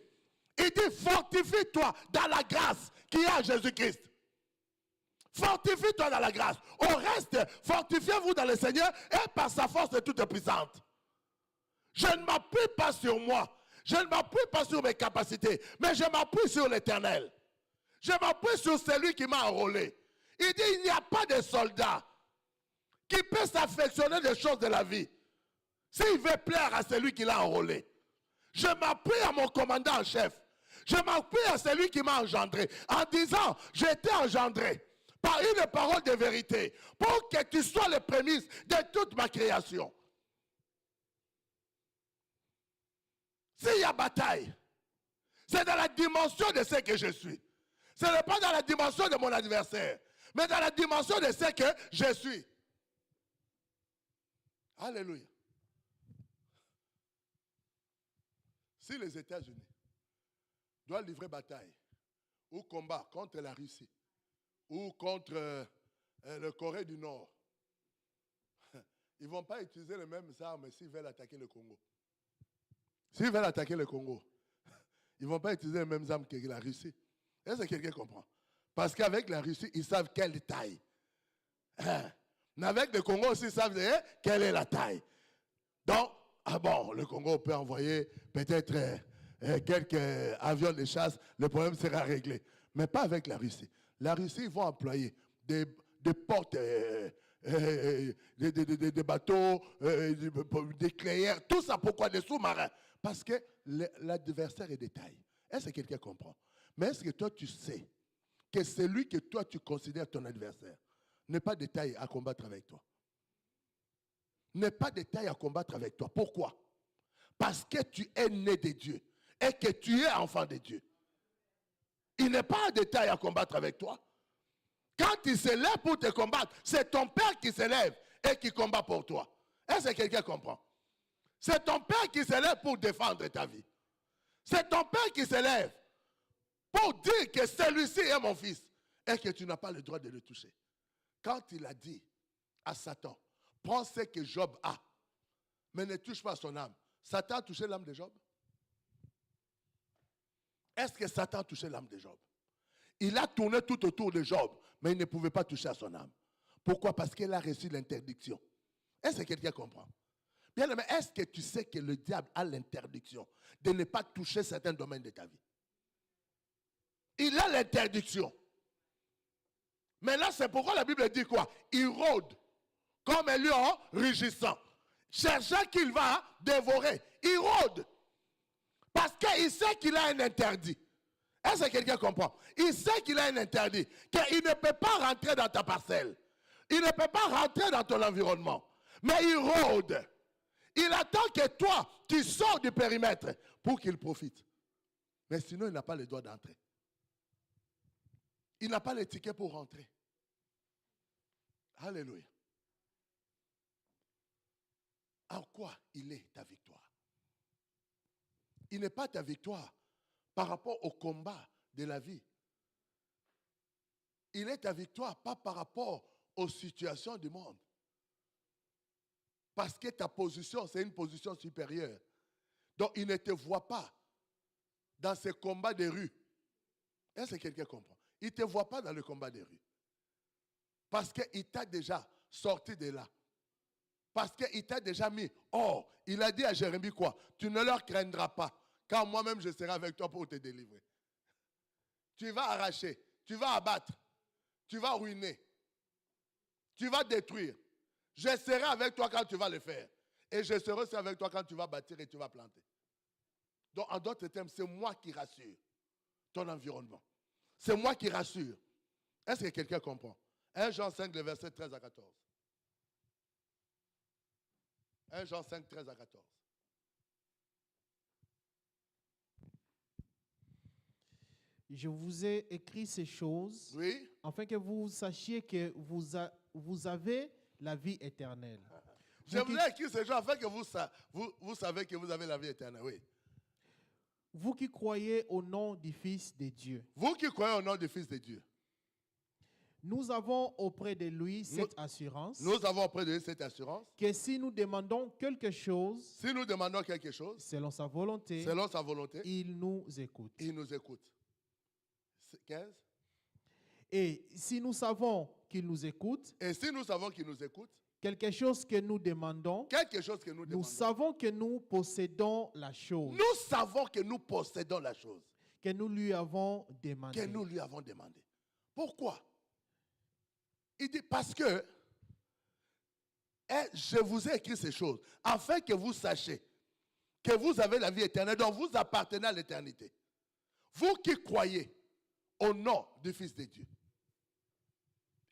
Il dit, fortifie-toi dans la grâce qui est à Jésus-Christ. Fortifie-toi dans la grâce. Au reste, fortifiez-vous dans le Seigneur et par sa force toute puissante. Je ne m'appuie pas sur moi. Je ne m'appuie pas sur mes capacités, mais je m'appuie sur l'Éternel. Je m'appuie sur celui qui m'a enrôlé. Il dit, il n'y a pas de soldat qui peut s'affectionner des choses de la vie s'il veut plaire à celui qui l'a enrôlé. Je m'appuie à mon commandant en chef. Je m'appuie à celui qui m'a engendré. En disant, j'ai été engendré par une parole de vérité pour que tu sois les prémices de toute ma création. S'il y a bataille, c'est dans la dimension de ce que je suis. Ce n'est pas dans la dimension de mon adversaire, mais dans la dimension de ce que je suis. Alléluia. Si les États-Unis doivent livrer bataille ou combat contre la Russie ou contre le Corée du Nord, ils ne vont pas utiliser les mêmes armes s'ils veulent attaquer le Congo. S'ils veulent attaquer le Congo, ils ne vont pas utiliser les mêmes armes que la Russie. Est-ce que quelqu'un comprend? Parce qu'avec la Russie, ils savent quelle taille. Mais avec le Congo aussi, ils savent quelle est la taille. Donc, le Congo peut envoyer peut-être quelques avions de chasse, le problème sera réglé. Mais pas avec la Russie. La Russie, ils vont employer des portes, des bateaux, des clairières, tout ça. Pourquoi? Des sous-marins. Parce que l'adversaire est de taille. Est-ce que quelqu'un comprend? Mais est-ce que toi, tu sais que celui que toi, tu considères ton adversaire n'est pas de taille à combattre avec toi? N'est pas de taille à combattre avec toi. Pourquoi? Parce que tu es né de Dieu et que tu es enfant de Dieu. Il n'est pas de taille à combattre avec toi. Quand il se lève pour te combattre, c'est ton père qui se lève et qui combat pour toi. Est-ce que quelqu'un comprend? C'est ton père qui se lève pour défendre ta vie. C'est ton père qui se lève pour dire que celui-ci est mon fils et que tu n'as pas le droit de le toucher. Quand il a dit à Satan, prends ce que Job a, mais ne touche pas son âme. Satan a touché l'âme de Job? est-ce que Satan a touché l'âme de Job? Il a tourné tout autour de Job, mais il ne pouvait pas toucher à son âme. Pourquoi? Parce qu'il a reçu l'interdiction. Est-ce que quelqu'un comprend? Bien aimé, est-ce que tu sais que le diable a l'interdiction de ne pas toucher certains domaines de ta vie? Il a l'interdiction. Mais là, c'est pourquoi la Bible dit quoi? Il rôde comme un lion rugissant, cherchant qu'il va dévorer. Il rôde. Parce qu'il sait qu'il a un interdit. Est-ce que quelqu'un comprend? Il sait qu'il a un interdit, qu'il ne peut pas rentrer dans ta parcelle. Il ne peut pas rentrer dans ton environnement. Mais il rôde. Il attend que toi, tu sors du périmètre pour qu'il profite. Mais sinon, il n'a pas le droit d'entrer. Il n'a pas les tickets pour rentrer. Alléluia. En quoi il est ta victoire? Il n'est pas ta victoire par rapport au combat de la vie. Il est ta victoire pas par rapport aux situations du monde. Parce que ta position, c'est une position supérieure. Donc, il ne te voit pas dans ce combat de rue. Est-ce que quelqu'un comprend? Il ne te voit pas dans le combat de rue. Parce qu'il t'a déjà sorti de là. Parce qu'il t'a déjà mis. Or, il a dit à Jérémie quoi? Tu ne leur craindras pas, car moi-même je serai avec toi pour te délivrer. Tu vas arracher, tu vas abattre, tu vas ruiner, tu vas détruire. Je serai avec toi quand tu vas le faire. Et je serai aussi avec toi quand tu vas bâtir et tu vas planter. Donc, en d'autres termes, c'est moi qui rassure ton environnement. C'est moi qui rassure. Est-ce que quelqu'un comprend? 1 Jean 5, le verset 13 à 14. 1 Jean 5, 13 à 14. Je vous ai écrit ces choses, Oui. afin que vous sachiez que vous avez la vie éternelle. Je vous ai écrit ces choses afin que vous savez que vous avez la vie éternelle. Oui. Vous qui croyez au nom du Fils de Dieu. Vous qui croyez au nom du Fils de Dieu. Nous avons auprès de lui cette assurance. Nous avons auprès de lui cette assurance. Que si nous demandons quelque chose, Si nous demandons quelque chose, selon sa volonté, il nous écoute. Il nous écoute. 15. Et si nous savons qu'il nous écoute, Et si nous savons qu'il nous écoute, quelque chose que nous demandons, nous savons que nous possédons la chose. Nous savons que nous possédons la chose. Que nous lui avons demandé. Que nous lui avons demandé. Pourquoi? Il dit parce que je vous ai écrit ces choses afin que vous sachiez que vous avez la vie éternelle, donc vous appartenez à l'éternité. Vous qui croyez au nom du Fils de Dieu.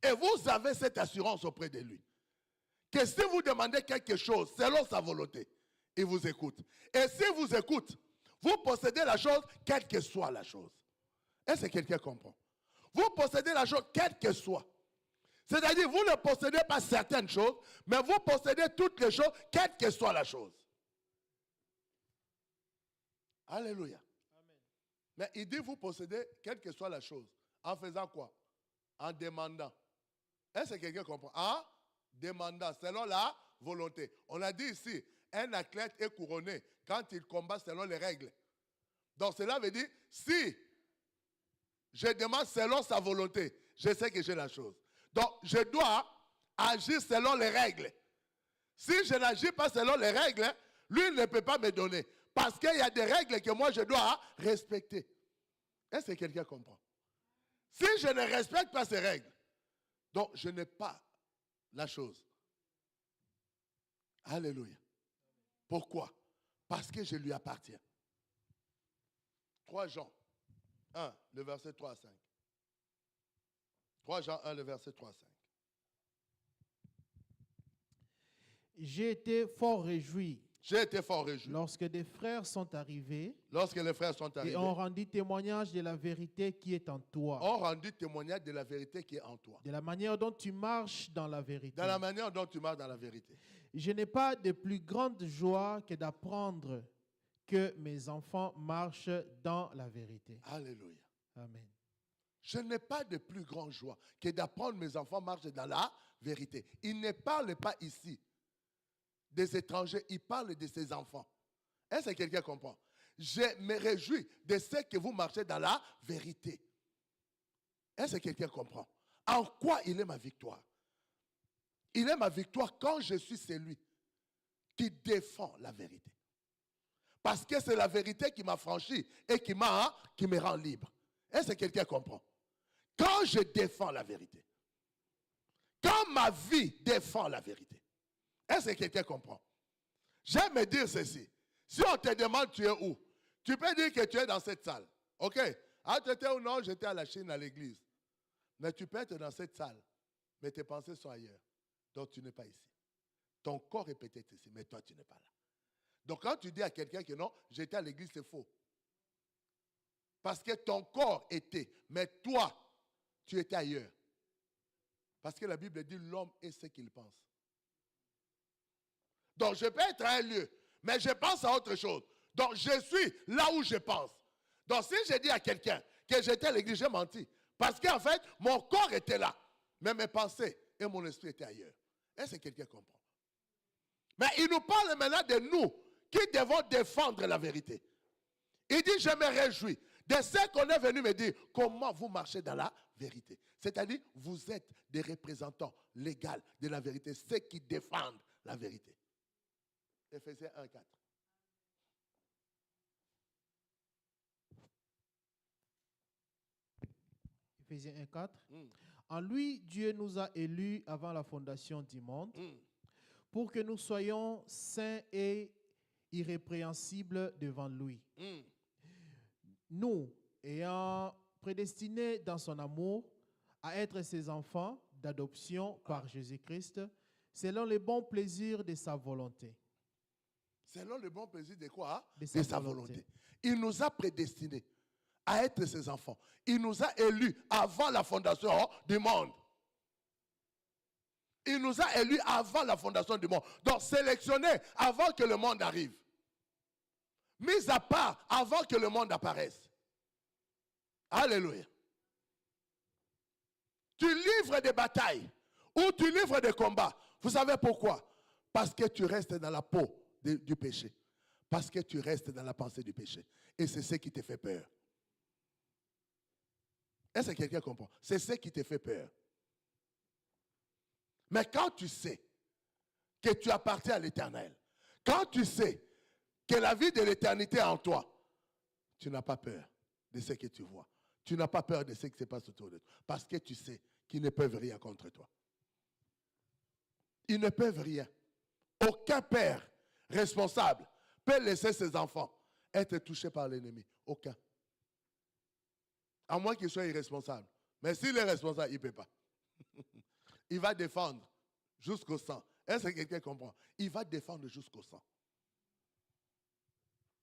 Et vous avez cette assurance auprès de lui. Que si vous demandez quelque chose selon sa volonté, il vous écoute. Et s'il vous écoute, vous possédez la chose, quelle que soit la chose. Est-ce que quelqu'un comprend? Vous possédez la chose, quelle que soit. C'est-à-dire, vous ne possédez pas certaines choses, mais vous possédez toutes les choses, quelle que soit la chose. Alléluia. Amen. Mais il dit, vous possédez quelle que soit la chose. En faisant quoi? En demandant. Est-ce que quelqu'un comprend? En demandant, selon la volonté. On a dit ici, un athlète est couronné quand il combat selon les règles. Donc cela veut dire, si je demande selon sa volonté, je sais que j'ai la chose. Donc, je dois agir selon les règles. Si je n'agis pas selon les règles, lui ne peut pas me donner. Parce qu'il y a des règles que moi, je dois respecter. Est-ce que quelqu'un comprend? Si je ne respecte pas ces règles, donc je n'ai pas la chose. Alléluia. Pourquoi? Parce que je lui appartiens. 3 Jean 1, le verset 3 à 5. 3 Jean 1, le verset 3 à 5. J'ai été fort réjoui. J'ai été fort réjoui. Lorsque des frères sont arrivés. Lorsque les frères sont arrivés. Et ont rendu témoignage de la vérité qui est en toi. Ont rendu témoignage de la vérité qui est en toi. De la manière dont tu marches dans la vérité. Dans la manière dont tu marches dans la vérité. Je n'ai pas de plus grande joie que d'apprendre que mes enfants marchent dans la vérité. Alléluia. Amen. Je n'ai pas de plus grande joie que d'apprendre mes enfants marchent dans la vérité. Il ne parle pas ici des étrangers, il parle de ses enfants. Est-ce que quelqu'un comprend? je me réjouis de ce que vous marchez dans la vérité. Est-ce que quelqu'un comprend? En quoi il est ma victoire? Il est ma victoire quand je suis celui qui défend la vérité. Parce que c'est la vérité qui m'a franchi et qui me rend libre. Est-ce que quelqu'un comprend? Quand je défends la vérité, quand ma vie défend la vérité, est-ce que quelqu'un comprend? J'aime me dire ceci. Si on te demande tu es où, tu peux dire que tu es dans cette salle. Ok? Ah, tu étais ou non, j'étais à la Chine, à l'église. Mais tu peux être dans cette salle, mais tes pensées sont ailleurs. Donc tu n'es pas ici. Ton corps est peut-être ici, mais toi tu n'es pas là. Donc quand tu dis à quelqu'un que non, j'étais à l'église, c'est faux. Parce que ton corps était, mais toi, tu étais ailleurs. Parce que la Bible dit l'homme est ce qu'il pense. Donc je peux être à un lieu, mais je pense à autre chose. Donc je suis là où je pense. Donc si je dis à quelqu'un que j'étais à l'église, j'ai menti. Parce qu'en fait, mon corps était là, mais mes pensées et mon esprit étaient ailleurs. Est-ce que quelqu'un comprend? Mais il nous parle maintenant de nous qui devons défendre la vérité. Il dit, je me réjouis de ce qu'on est venu me dire, comment vous marchez dans la vérité. C'est-à-dire, vous êtes des représentants légaux de la vérité, ceux qui défendent la vérité. Éphésiens 1, 4. Éphésiens 1, 4. En lui, Dieu nous a élus avant la fondation du monde pour que nous soyons saints et irrépréhensibles devant lui. Nous, ayant prédestinés dans son amour à être ses enfants d'adoption par Jésus-Christ, selon le bon plaisir de sa volonté. Selon le bon plaisir de quoi? De sa volonté. Il nous a prédestinés à être ses enfants. Il nous a élus avant la fondation du monde. Il nous a élus avant la fondation du monde. Donc sélectionnés avant que le monde arrive. Mis à part avant que le monde apparaisse. Alléluia. Tu livres des batailles ou tu livres des combats. Vous savez pourquoi? Parce que tu restes dans la peau du péché. Parce que tu restes dans la pensée du péché. Et c'est ce qui te fait peur. Est-ce que quelqu'un comprend? C'est ce qui te fait peur. Mais quand tu sais que tu appartiens à l'Éternel, quand tu sais que la vie de l'éternité est en toi, tu n'as pas peur de ce que tu vois. Tu n'as pas peur de ce qui se passe autour de toi. Parce que tu sais qu'ils ne peuvent rien contre toi. Ils ne peuvent rien. Aucun père responsable peut laisser ses enfants être touchés par l'ennemi. Aucun. À moins qu'il soit irresponsable. Mais s'il est responsable, il ne peut pas. Il va défendre jusqu'au sang. Est-ce que quelqu'un comprend? Il va défendre jusqu'au sang.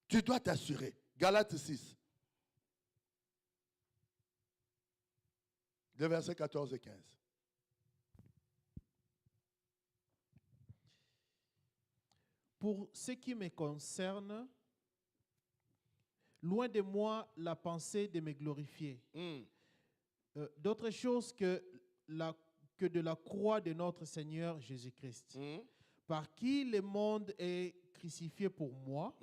Tu dois t'assurer. Galates 6. Les versets 14 et 15. Pour ce qui me concerne, loin de moi la pensée de me glorifier. D'autre chose que de la croix de notre Seigneur Jésus-Christ, par qui le monde est crucifié pour moi,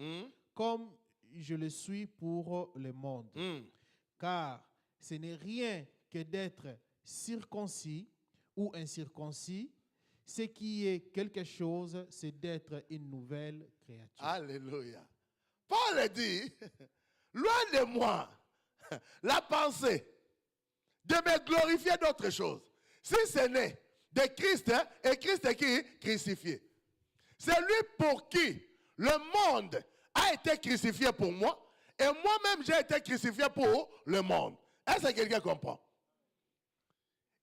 comme je le suis pour le monde. Car ce n'est rien que d'être circoncis ou incirconcis. Ce qui est quelque chose, c'est d'être une nouvelle créature. Alléluia. Paul dit, loin de moi la pensée de me glorifier d'autre chose. Si ce n'est de Christ, et Christ est qui? Crucifié. C'est lui pour qui le monde a été crucifié pour moi, et moi-même j'ai été crucifié pour le monde. Est-ce que quelqu'un comprend?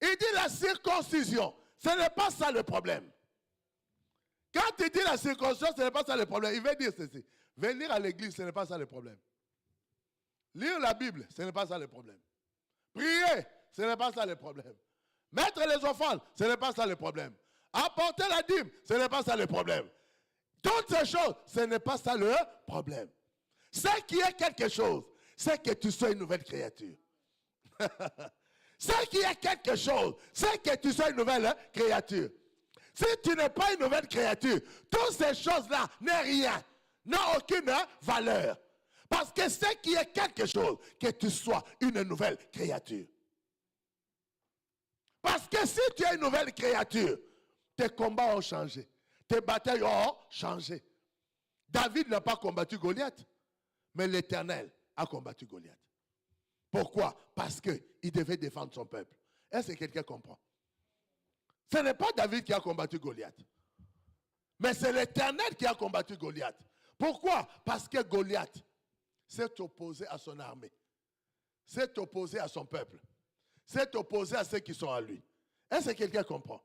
Il dit la circoncision, ce n'est pas ça le problème. Quand il dit la circoncision, ce n'est pas ça le problème. Il veut dire ceci. Venir à l'église, ce n'est pas ça le problème. Lire la Bible, ce n'est pas ça le problème. Prier, ce n'est pas ça le problème. Mettre les offrandes, ce n'est pas ça le problème. Apporter la dîme, ce n'est pas ça le problème. Toutes ces choses, ce n'est pas ça le problème. Ce qui est quelque chose, c'est que tu sois une nouvelle créature. Ce qui est quelque chose, c'est que tu sois une nouvelle créature. Si tu n'es pas une nouvelle créature, toutes ces choses-là n'ont rien, n'ont aucune valeur. Parce que c'est qu'il y a quelque chose, que tu sois une nouvelle créature. Parce que si tu es une nouvelle créature, tes combats ont changé. Tes batailles ont changé. David n'a pas combattu Goliath, mais l'Éternel a combattu Goliath. Pourquoi? Parce qu'il devait défendre son peuple. Est-ce que quelqu'un comprend? Ce n'est pas David qui a combattu Goliath, mais c'est l'Éternel qui a combattu Goliath. Pourquoi? Parce que Goliath s'est opposé à son armée, s'est opposé à son peuple, s'est opposé à ceux qui sont à lui. Est-ce que quelqu'un comprend?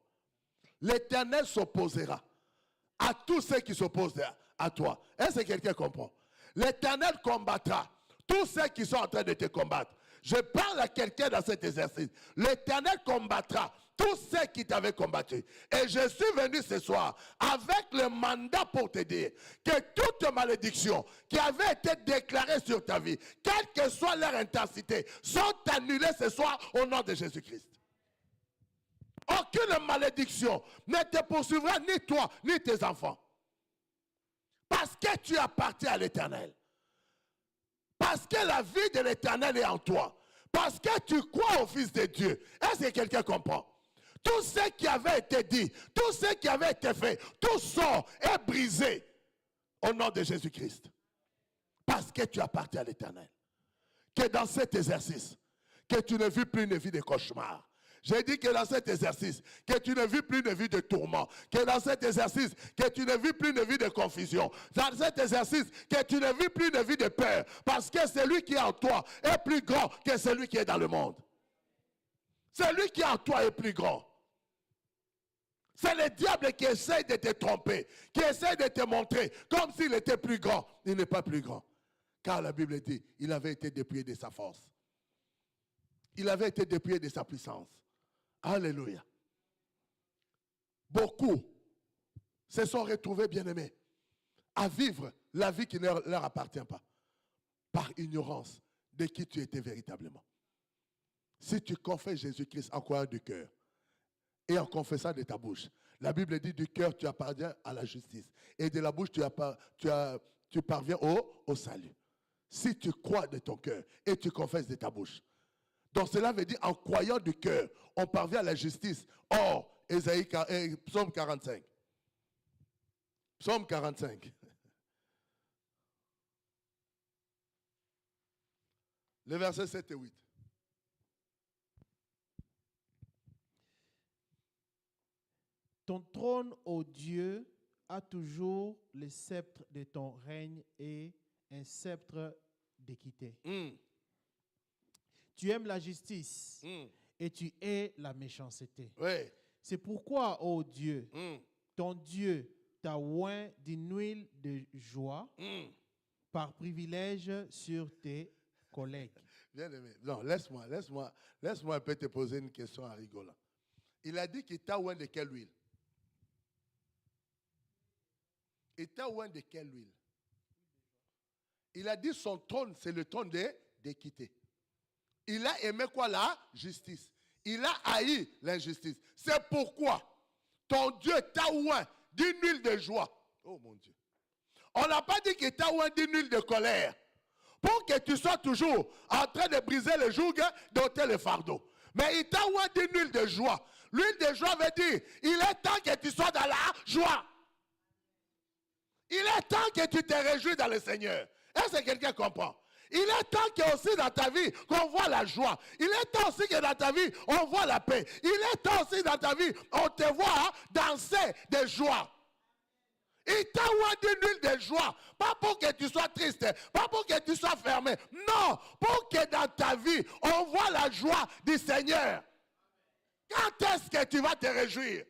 L'Éternel s'opposera à tous ceux qui s'opposent à toi. Est-ce que quelqu'un comprend? L'Éternel combattra tous ceux qui sont en train de te combattre. Je parle à quelqu'un dans cet exercice. L'Éternel combattra tous ceux qui t'avaient combattu. Et je suis venu ce soir avec le mandat pour te dire que toute malédiction qui avait été déclarée sur ta vie, quelle que soit leur intensité, sont annulées ce soir au nom de Jésus-Christ. Aucune malédiction ne te poursuivra, ni toi, ni tes enfants. Parce que tu appartiens à l'Éternel. Parce que la vie de l'Éternel est en toi. Parce que tu crois au Fils de Dieu. Est-ce que quelqu'un comprend? Tout ce qui avait été dit, tout ce qui avait été fait, tout sort est brisé au nom de Jésus-Christ. Parce que tu appartiens à l'Éternel. Que dans cet exercice, que tu ne vis plus une vie de cauchemar. J'ai dit que dans cet exercice, que tu ne vis plus une vie de tourment. Que dans cet exercice, que tu ne vis plus une vie de confusion. Dans cet exercice, que tu ne vis plus une vie de peur. Parce que celui qui est en toi est plus grand que celui qui est dans le monde. Celui qui est en toi est plus grand. C'est le diable qui essaie de te tromper, qui essaie de te montrer comme s'il était plus grand. Il n'est pas plus grand. Car la Bible dit, il avait été dépouillé de sa force. Il avait été dépouillé de sa puissance. Alléluia. Beaucoup se sont retrouvés, bien-aimés, à vivre la vie qui ne leur appartient pas, par ignorance de qui tu étais véritablement. Si tu confesses Jésus-Christ en croyant du cœur et en confessant de ta bouche, la Bible dit du cœur tu appartiens à la justice et de la bouche tu parviens au salut. Si tu crois de ton cœur et tu confesses de ta bouche. Donc cela veut dire en croyant du cœur, on parvient à la justice. Or, Psaume 45. Psaume 45. Le verset 7 et 8. Ton trône, ô Dieu, a toujours le sceptre de ton règne et un sceptre d'équité. Tu aimes la justice et tu hais la méchanceté. Oui. C'est pourquoi, ô Dieu, ton Dieu t'a oint d'une huile de joie par privilège sur tes collègues. Bien aimé. Non, laisse-moi un peu te poser une question en rigolant. Il a dit qu'il t'a oint de quelle huile? Il t'a oint de quelle huile? Il a dit son trône, c'est le trône d'équité. Il a aimé quoi? La justice. Il a haï l'injustice. C'est pourquoi ton Dieu t'a oint d'une huile de joie. Oh mon Dieu. On n'a pas dit qu'il t'a oint d'une huile de colère. Pour que tu sois toujours en train de briser le joug, d'ôter le fardeau. Mais il t'a oint d'une huile de joie. L'huile de joie veut dire, il est temps que tu sois dans la joie. Il est temps que tu te réjouis dans le Seigneur. Est-ce que quelqu'un comprend? Il est temps que aussi dans ta vie, qu'on voit la joie. Il est temps aussi que dans ta vie, on voit la paix. Il est temps aussi dans ta vie, on te voit danser de joie. Il t'a oint d'une huile de joie. Pas pour que tu sois triste, pas pour que tu sois fermé. Non, pour que dans ta vie, on voit la joie du Seigneur. Quand est-ce que tu vas te réjouir?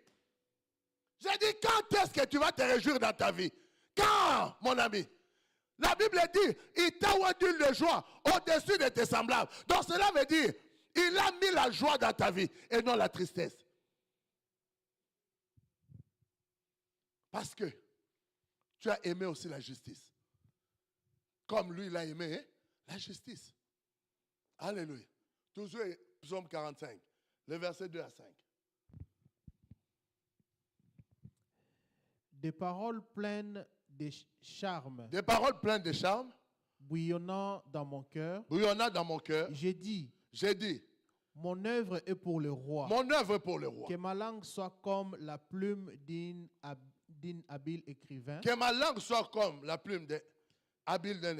J'ai dit, quand est-ce que tu vas te réjouir dans ta vie? Quand, mon ami? La Bible dit, il t'a oint d'huile de joie au-dessus de tes semblables. Donc cela veut dire, il a mis la joie dans ta vie et non la tristesse. Parce que tu as aimé aussi la justice. Comme lui, il a aimé la justice. Alléluia. Toujours Psaume 45, le verset 2 à 5. Des paroles pleines de charme. Des paroles pleines de charme. bouillonnant dans mon cœur, bouillonnant dans mon cœur, j'ai dit, mon œuvre est pour le roi. Mon œuvre est pour le roi. Que ma langue soit comme la plume d'un habile écrivain. Que ma langue soit comme la plume habile d'un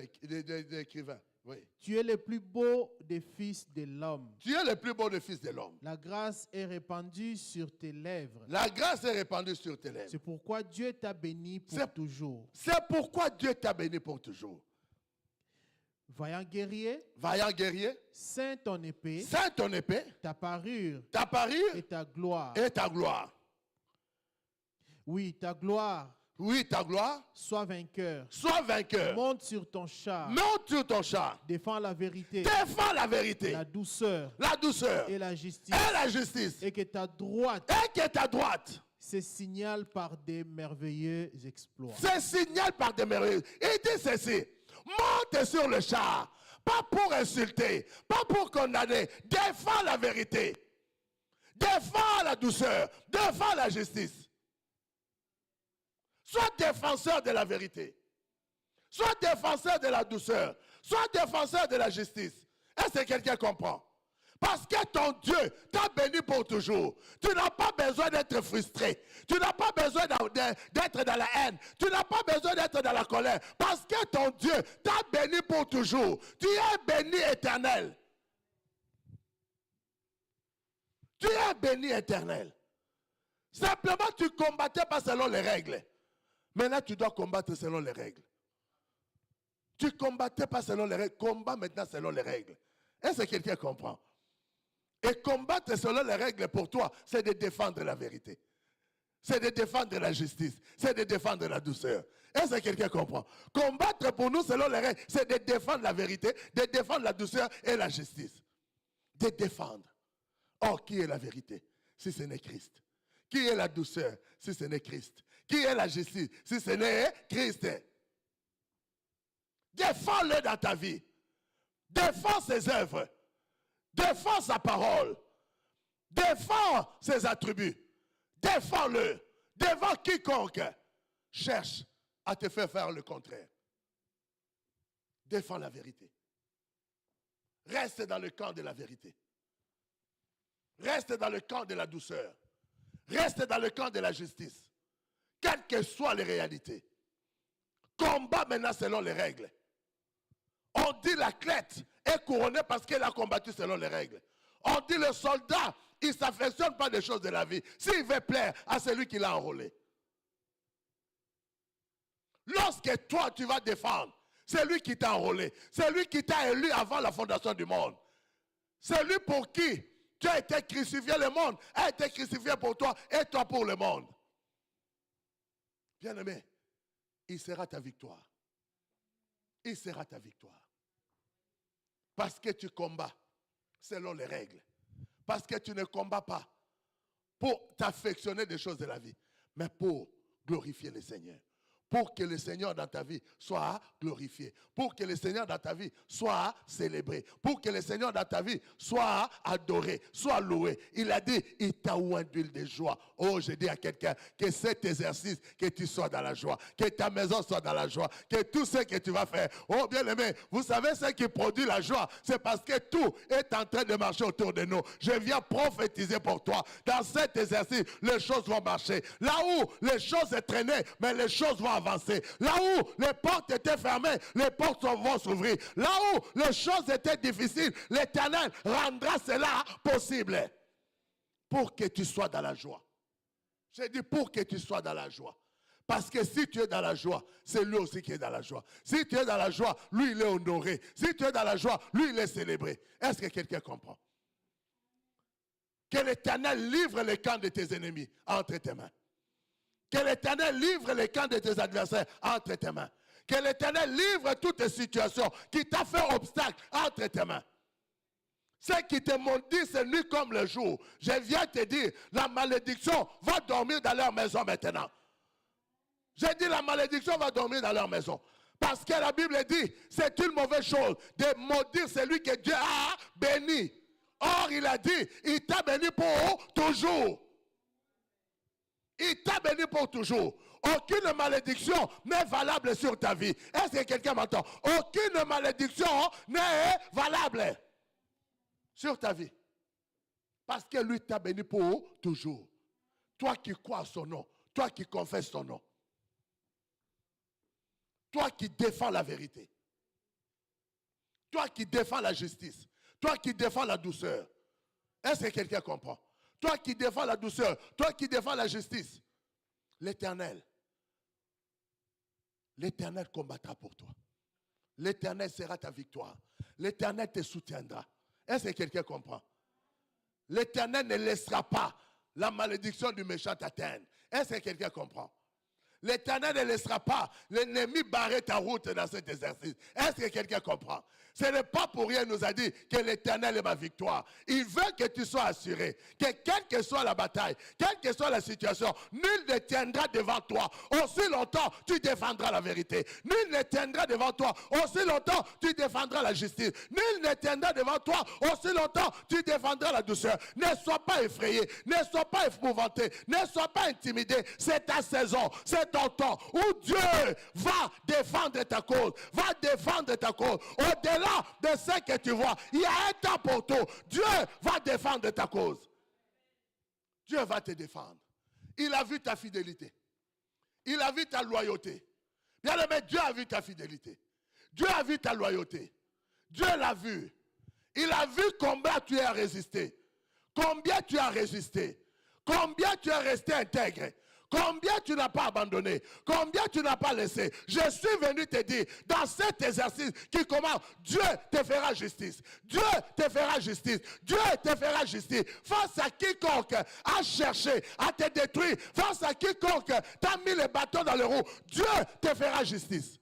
écrivain. Oui. Tu es le plus beau des fils de l'homme. Tu es le plus beau des fils de l'homme. La grâce est répandue sur tes lèvres. La grâce est répandue sur tes lèvres. C'est pourquoi Dieu t'a béni pour toujours. C'est pourquoi Dieu t'a béni pour toujours. Vaillant guerrier, saint ton épée, ta parure et ta gloire. Oui, ta gloire. Sois vainqueur. Monte sur ton char. Défends la vérité. La douceur. Et la justice. Et que ta droite. Se signale par des merveilleux exploits. Il dit ceci. Monte sur le char. Pas pour insulter. Pas pour condamner. Défends la vérité. Défends la douceur. Défends la justice. Sois défenseur de la vérité. Sois défenseur de la douceur. Sois défenseur de la justice. Est-ce que quelqu'un comprend? Parce que ton Dieu t'a béni pour toujours. Tu n'as pas besoin d'être frustré. Tu n'as pas besoin d'être dans la haine. Tu n'as pas besoin d'être dans la colère. Parce que ton Dieu t'a béni pour toujours. Tu es béni éternel. Tu es béni éternel. Simplement, tu ne combattais pas selon les règles. Maintenant, tu dois combattre selon les règles. Tu ne combattais pas selon les règles. Combat maintenant selon les règles. Est-ce que quelqu'un comprend? Et combattre selon les règles pour toi, c'est de défendre la vérité. C'est de défendre la justice. C'est de défendre la douceur. Est-ce que quelqu'un comprend? Combattre pour nous selon les règles, c'est de défendre la vérité, de défendre la douceur et la justice. De défendre. Or, qui est la vérité si ce n'est Christ? Qui est la douceur si ce n'est Christ? Qui est la justice si ce n'est Christ? Défends-le dans ta vie. Défends ses œuvres. Défends sa parole. Défends ses attributs. Défends-le. Devant quiconque cherche à te faire le contraire. Défends la vérité. Reste dans le camp de la vérité. Reste dans le camp de la douceur. Reste dans le camp de la justice. Quelles que soient les réalités. Combat maintenant selon les règles. On dit l'athlète est couronné parce qu'il a combattu selon les règles. On dit le soldat, il ne s'affectionne pas des choses de la vie. S'il veut plaire à celui qui l'a enrôlé. Lorsque toi tu vas défendre, c'est lui qui t'a enrôlé. C'est lui qui t'a élu avant la fondation du monde. C'est lui pour qui tu as été crucifié. Le monde a été crucifié pour toi et toi pour le monde. Bien-aimé, il sera ta victoire. Il sera ta victoire. Parce que tu combats selon les règles. Parce que tu ne combats pas pour t'affectionner des choses de la vie, mais pour glorifier le Seigneur. Pour que le Seigneur dans ta vie soit glorifié. Pour que le Seigneur dans ta vie soit célébré. Pour que le Seigneur dans ta vie soit adoré, soit loué. Il a dit, il t'a oint d'huile de joie. Oh, je dis à quelqu'un que cet exercice, que tu sois dans la joie. Que ta maison soit dans la joie. Que tout ce que tu vas faire. Oh, bien aimé, vous savez ce qui produit la joie? C'est parce que tout est en train de marcher autour de nous. Je viens prophétiser pour toi. Dans cet exercice, les choses vont marcher. Là où les choses se traînaient, mais les choses vont avancer. Là où les portes étaient fermées, les portes vont s'ouvrir. Là où les choses étaient difficiles, l'Éternel rendra cela possible. Pour que tu sois dans la joie. J'ai dit pour que tu sois dans la joie. Parce que si tu es dans la joie, c'est lui aussi qui est dans la joie. Si tu es dans la joie, lui il est honoré. Si tu es dans la joie, lui il est célébré. Est-ce que quelqu'un comprend? Que l'Éternel livre les camps de tes ennemis entre tes mains. Que l'Éternel livre les camps de tes adversaires entre tes mains. Que l'Éternel livre toutes les situations qui t'ont fait obstacle entre tes mains. Ceux qui te m'ont dit c'est nuit comme le jour. Je viens te dire, la malédiction va dormir dans leur maison maintenant. J'ai dit la malédiction va dormir dans leur maison. Parce que la Bible dit, c'est une mauvaise chose de maudire celui que Dieu a béni. Or, il a dit, il t'a béni pour toujours. Il t'a béni pour toujours. aucune malédiction n'est valable sur ta vie. Est-ce que quelqu'un m'entend? Aucune malédiction n'est valable sur ta vie. Parce que lui t'a béni pour toujours. Toi qui crois à son nom, toi qui confesses son nom, toi qui défends la vérité, toi qui défends la justice, toi qui défends la douceur. Est-ce que quelqu'un comprend? Toi qui défends la douceur, toi qui défends la justice, l'Éternel combattra pour toi. L'Éternel sera ta victoire. L'Éternel te soutiendra. Est-ce que quelqu'un comprend? L'Éternel ne laissera pas la malédiction du méchant t'atteindre. Est-ce que quelqu'un comprend? L'Éternel ne laissera pas l'ennemi barrer ta route dans cet exercice. Est-ce que quelqu'un comprend? Ce n'est pas pour rien, il nous a dit que l'Éternel est ma victoire. Il veut que tu sois assuré, que quelle que soit la bataille, quelle que soit la situation, nul ne tiendra devant toi. Aussi longtemps, tu défendras la vérité. Nul ne tiendra devant toi. Aussi longtemps, tu défendras la justice. Nul ne tiendra devant toi. Aussi longtemps, tu défendras la douceur. Ne sois pas effrayé, ne sois pas épouvanté, ne sois pas intimidé. C'est ta saison, c'est ton temps où Dieu va défendre ta cause, va défendre ta cause. Au-delà de ce que tu vois, il y a un temps pour tout. Dieu va défendre ta cause. Dieu va te défendre. Il a vu ta fidélité. Il a vu ta loyauté. Bien aimé, Dieu a vu ta fidélité. Dieu a vu ta loyauté. Dieu l'a vu. Il a vu combien tu as résisté. Combien tu as résisté. Combien tu es resté intègre. Combien tu n'as pas abandonné, combien tu n'as pas laissé. Je suis venu te dire, dans cet exercice qui commence, Dieu te fera justice. Dieu te fera justice. Dieu te fera justice. Face à quiconque a cherché à te détruire, face à quiconque t'a mis les bâtons dans le roue, Dieu te fera justice.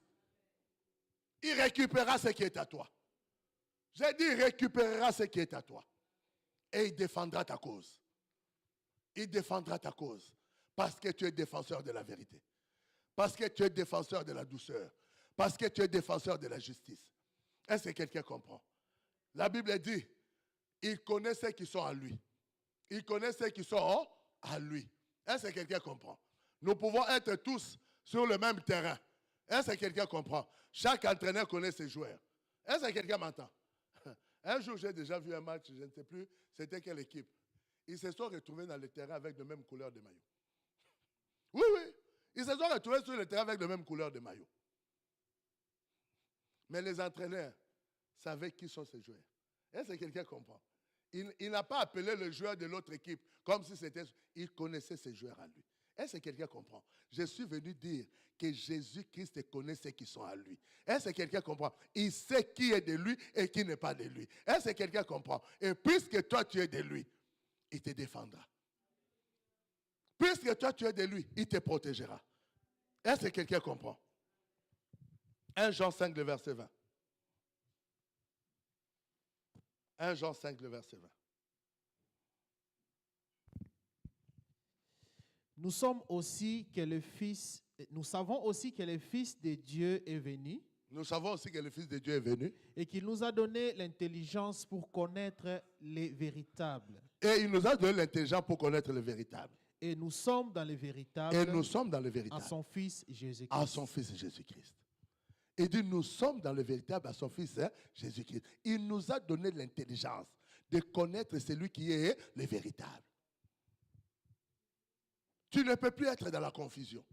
Il récupérera ce qui est à toi. J'ai dit, il récupérera ce qui est à toi. Et il défendra ta cause. Il défendra ta cause. Parce que tu es défenseur de la vérité. Parce que tu es défenseur de la douceur. Parce que tu es défenseur de la justice. Est-ce que quelqu'un comprend? La Bible dit, il connaît ceux qui sont à lui. Il connaît ceux qui sont à lui. Est-ce que quelqu'un comprend? Nous pouvons être tous sur le même terrain. Est-ce que quelqu'un comprend? Chaque entraîneur connaît ses joueurs. Est-ce que quelqu'un m'entend? Un jour, j'ai déjà vu un match, je ne sais plus, c'était quelle équipe. Ils se sont retrouvés dans le terrain avec de même couleur de maillot. Oui, oui. Ils se sont retrouvés sur le terrain avec de même couleur de maillot. Mais les entraîneurs savaient qui sont ces joueurs. Est-ce que quelqu'un comprend? Il n'a pas appelé le joueur de l'autre équipe comme si c'était... Il connaissait ses joueurs à lui. Est-ce que quelqu'un comprend? Je suis venu dire que Jésus-Christ connaît ceux qui sont à lui. Est-ce que quelqu'un comprend? Il sait qui est de lui et qui n'est pas de lui. Est-ce que quelqu'un comprend? Et puisque toi tu es de lui, il te défendra. Puisque toi tu es de lui, il te protégera. Est-ce que quelqu'un comprend? 1 Jean 5, le verset 20. 1 Jean 5, le verset 20. Nous savons aussi que le Fils de Dieu est venu. Nous savons aussi que le Fils de Dieu est venu. Et qu'il nous a donné l'intelligence pour connaître les véritables. Et il nous a donné l'intelligence pour connaître le véritable. Et nous sommes dans le véritable. Et nous sommes dans le véritable. À son Fils Jésus-Christ. À son Fils Jésus-Christ. Il dit, nous sommes dans le véritable à son Fils Jésus-Christ. Il nous a donné l'intelligence de connaître celui qui est le véritable. Tu ne peux plus être dans la confusion.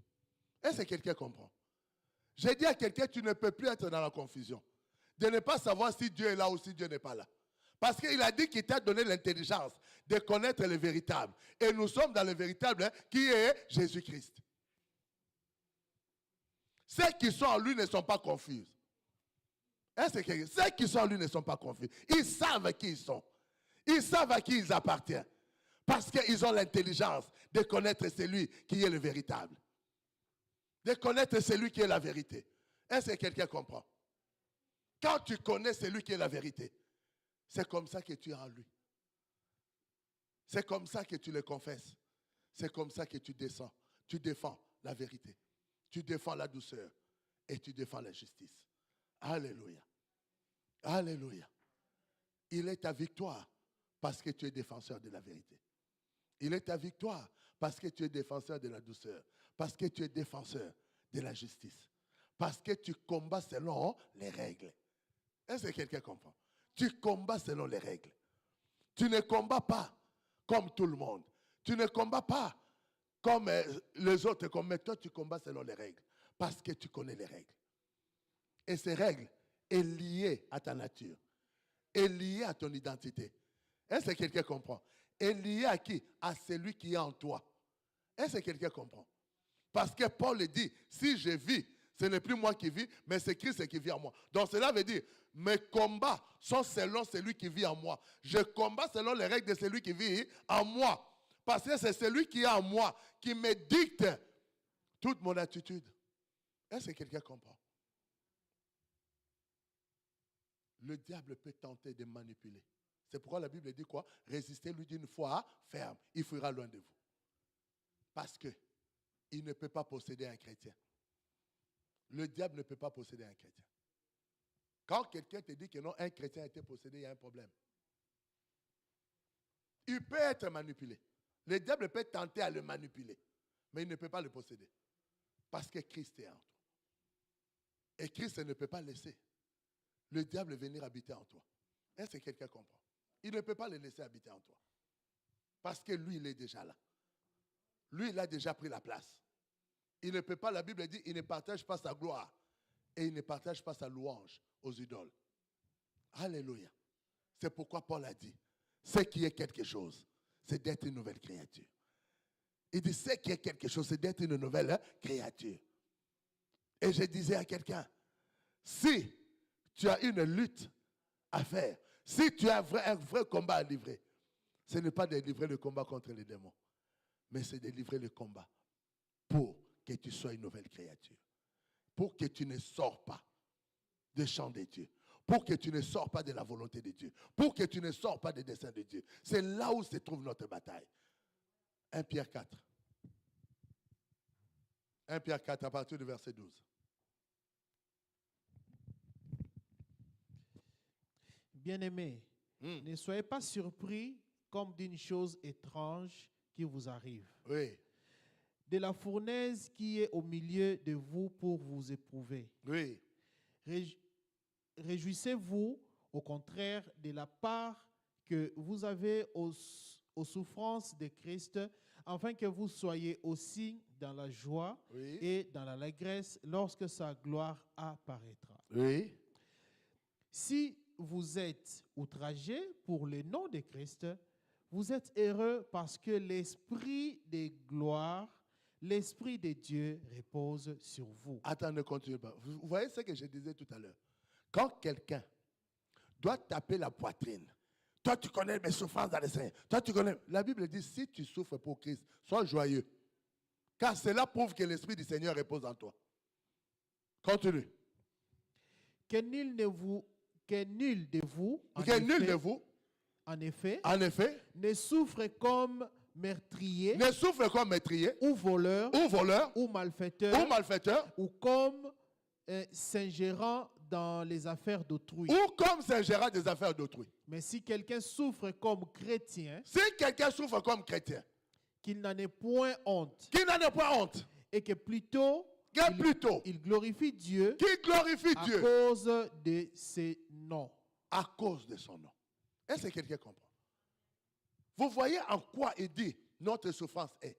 Est-ce que quelqu'un comprend? J'ai dit à quelqu'un, tu ne peux plus être dans la confusion. De ne pas savoir si Dieu est là ou si Dieu n'est pas là. Parce qu'il a dit qu'il t'a donné l'intelligence de connaître le véritable. Et nous sommes dans le véritable qui est Jésus-Christ. Ceux qui sont en lui ne sont pas confus. Est-ce que ceux qui sont en lui ne sont pas confus? Ils savent qui ils sont. Ils savent à qui ils appartiennent. Parce qu'ils ont l'intelligence de connaître celui qui est le véritable. De connaître celui qui est la vérité. Est-ce que quelqu'un comprend? Quand tu connais celui qui est la vérité, c'est comme ça que tu es en lui. C'est comme ça que tu le confesses. C'est comme ça que tu descends. Tu défends la vérité. Tu défends la douceur. Et tu défends la justice. Alléluia. Alléluia. Il est ta victoire parce que tu es défenseur de la vérité. Il est ta victoire parce que tu es défenseur de la douceur. Parce que tu es défenseur de la justice. Parce que tu combats selon les règles. Est-ce que quelqu'un comprend? Tu combats selon les règles. Tu ne combats pas comme tout le monde. Tu ne combats pas comme les autres, mais toi tu combats selon les règles. Parce que tu connais les règles. Et ces règles sont liées à ta nature. Est liées à ton identité. Est-ce que quelqu'un comprend? Est lié à qui? À celui qui est en toi. Est-ce que quelqu'un comprend? Parce que Paul dit, si je vis, ce n'est plus moi qui vis, mais c'est Christ qui vit en moi. Donc cela veut dire, mes combats sont selon celui qui vit en moi. Je combats selon les règles de celui qui vit en moi. Parce que c'est celui qui est en moi qui me dicte toute mon attitude. Est-ce que quelqu'un comprend? Le diable peut tenter de manipuler. C'est pourquoi la Bible dit quoi? Résistez-lui d'une foi ferme. Il fuira loin de vous. Parce qu'il ne peut pas posséder un chrétien. Le diable ne peut pas posséder un chrétien. Quand quelqu'un te dit que non, un chrétien a été possédé, il y a un problème. Il peut être manipulé. Le diable peut tenter à le manipuler. Mais il ne peut pas le posséder. Parce que Christ est en toi. Et Christ ne peut pas laisser le diable venir habiter en toi. Est-ce que quelqu'un comprend? Il ne peut pas le laisser habiter en toi. Parce que lui, il est déjà là. Lui, il a déjà pris la place. Il ne peut pas, la Bible dit, il ne partage pas sa gloire. Et il ne partage pas sa louange aux idoles. Alléluia. C'est pourquoi Paul a dit, ce qui est quelque chose, c'est d'être une nouvelle créature. Il dit, ce qui est quelque chose, c'est d'être une nouvelle créature. Et je disais à quelqu'un, si tu as une lutte à faire, si tu as un vrai combat à livrer, ce n'est pas de livrer le combat contre les démons, mais c'est de livrer le combat pour que tu sois une nouvelle créature, pour que tu ne sors pas des champs de Dieu, pour que tu ne sors pas de la volonté de Dieu, pour que tu ne sors pas des desseins de Dieu. C'est là où se trouve notre bataille. 1 Pierre 4. 1 Pierre 4 à partir du verset 12. Bien-aimés, ne soyez pas surpris comme d'une chose étrange qui vous arrive. Oui. De la fournaise qui est au milieu de vous pour vous éprouver. Oui. Réjouissez-vous, au contraire, de la part que vous avez aux souffrances de Christ, afin que vous soyez aussi dans la joie et dans l'allégresse lorsque sa gloire apparaîtra. Oui. Si vous êtes outragés pour le nom de Christ, vous êtes heureux parce que l'Esprit de gloire, l'Esprit de Dieu repose sur vous. Attendez, continuez pas. Vous voyez ce que je disais tout à l'heure. Quand quelqu'un doit taper la poitrine, toi tu connais mes souffrances dans le Seigneur, toi tu connais. La Bible dit, si tu souffres pour Christ, sois joyeux. Car cela prouve que l'Esprit du Seigneur repose en toi. Continue. Que nul de vous, en effet, ne souffre comme meurtrier, ou voleur, ou malfaiteur, ou comme s'ingérant dans les affaires d'autrui. Ou comme s'ingérant des affaires d'autrui. Mais si quelqu'un souffre comme chrétien, qu'il n'en ait point honte, et que plutôt il glorifie Dieu, à cause de ses noms. À cause de son nom. Est-ce que quelqu'un comprend? Vous voyez en quoi il dit notre souffrance est.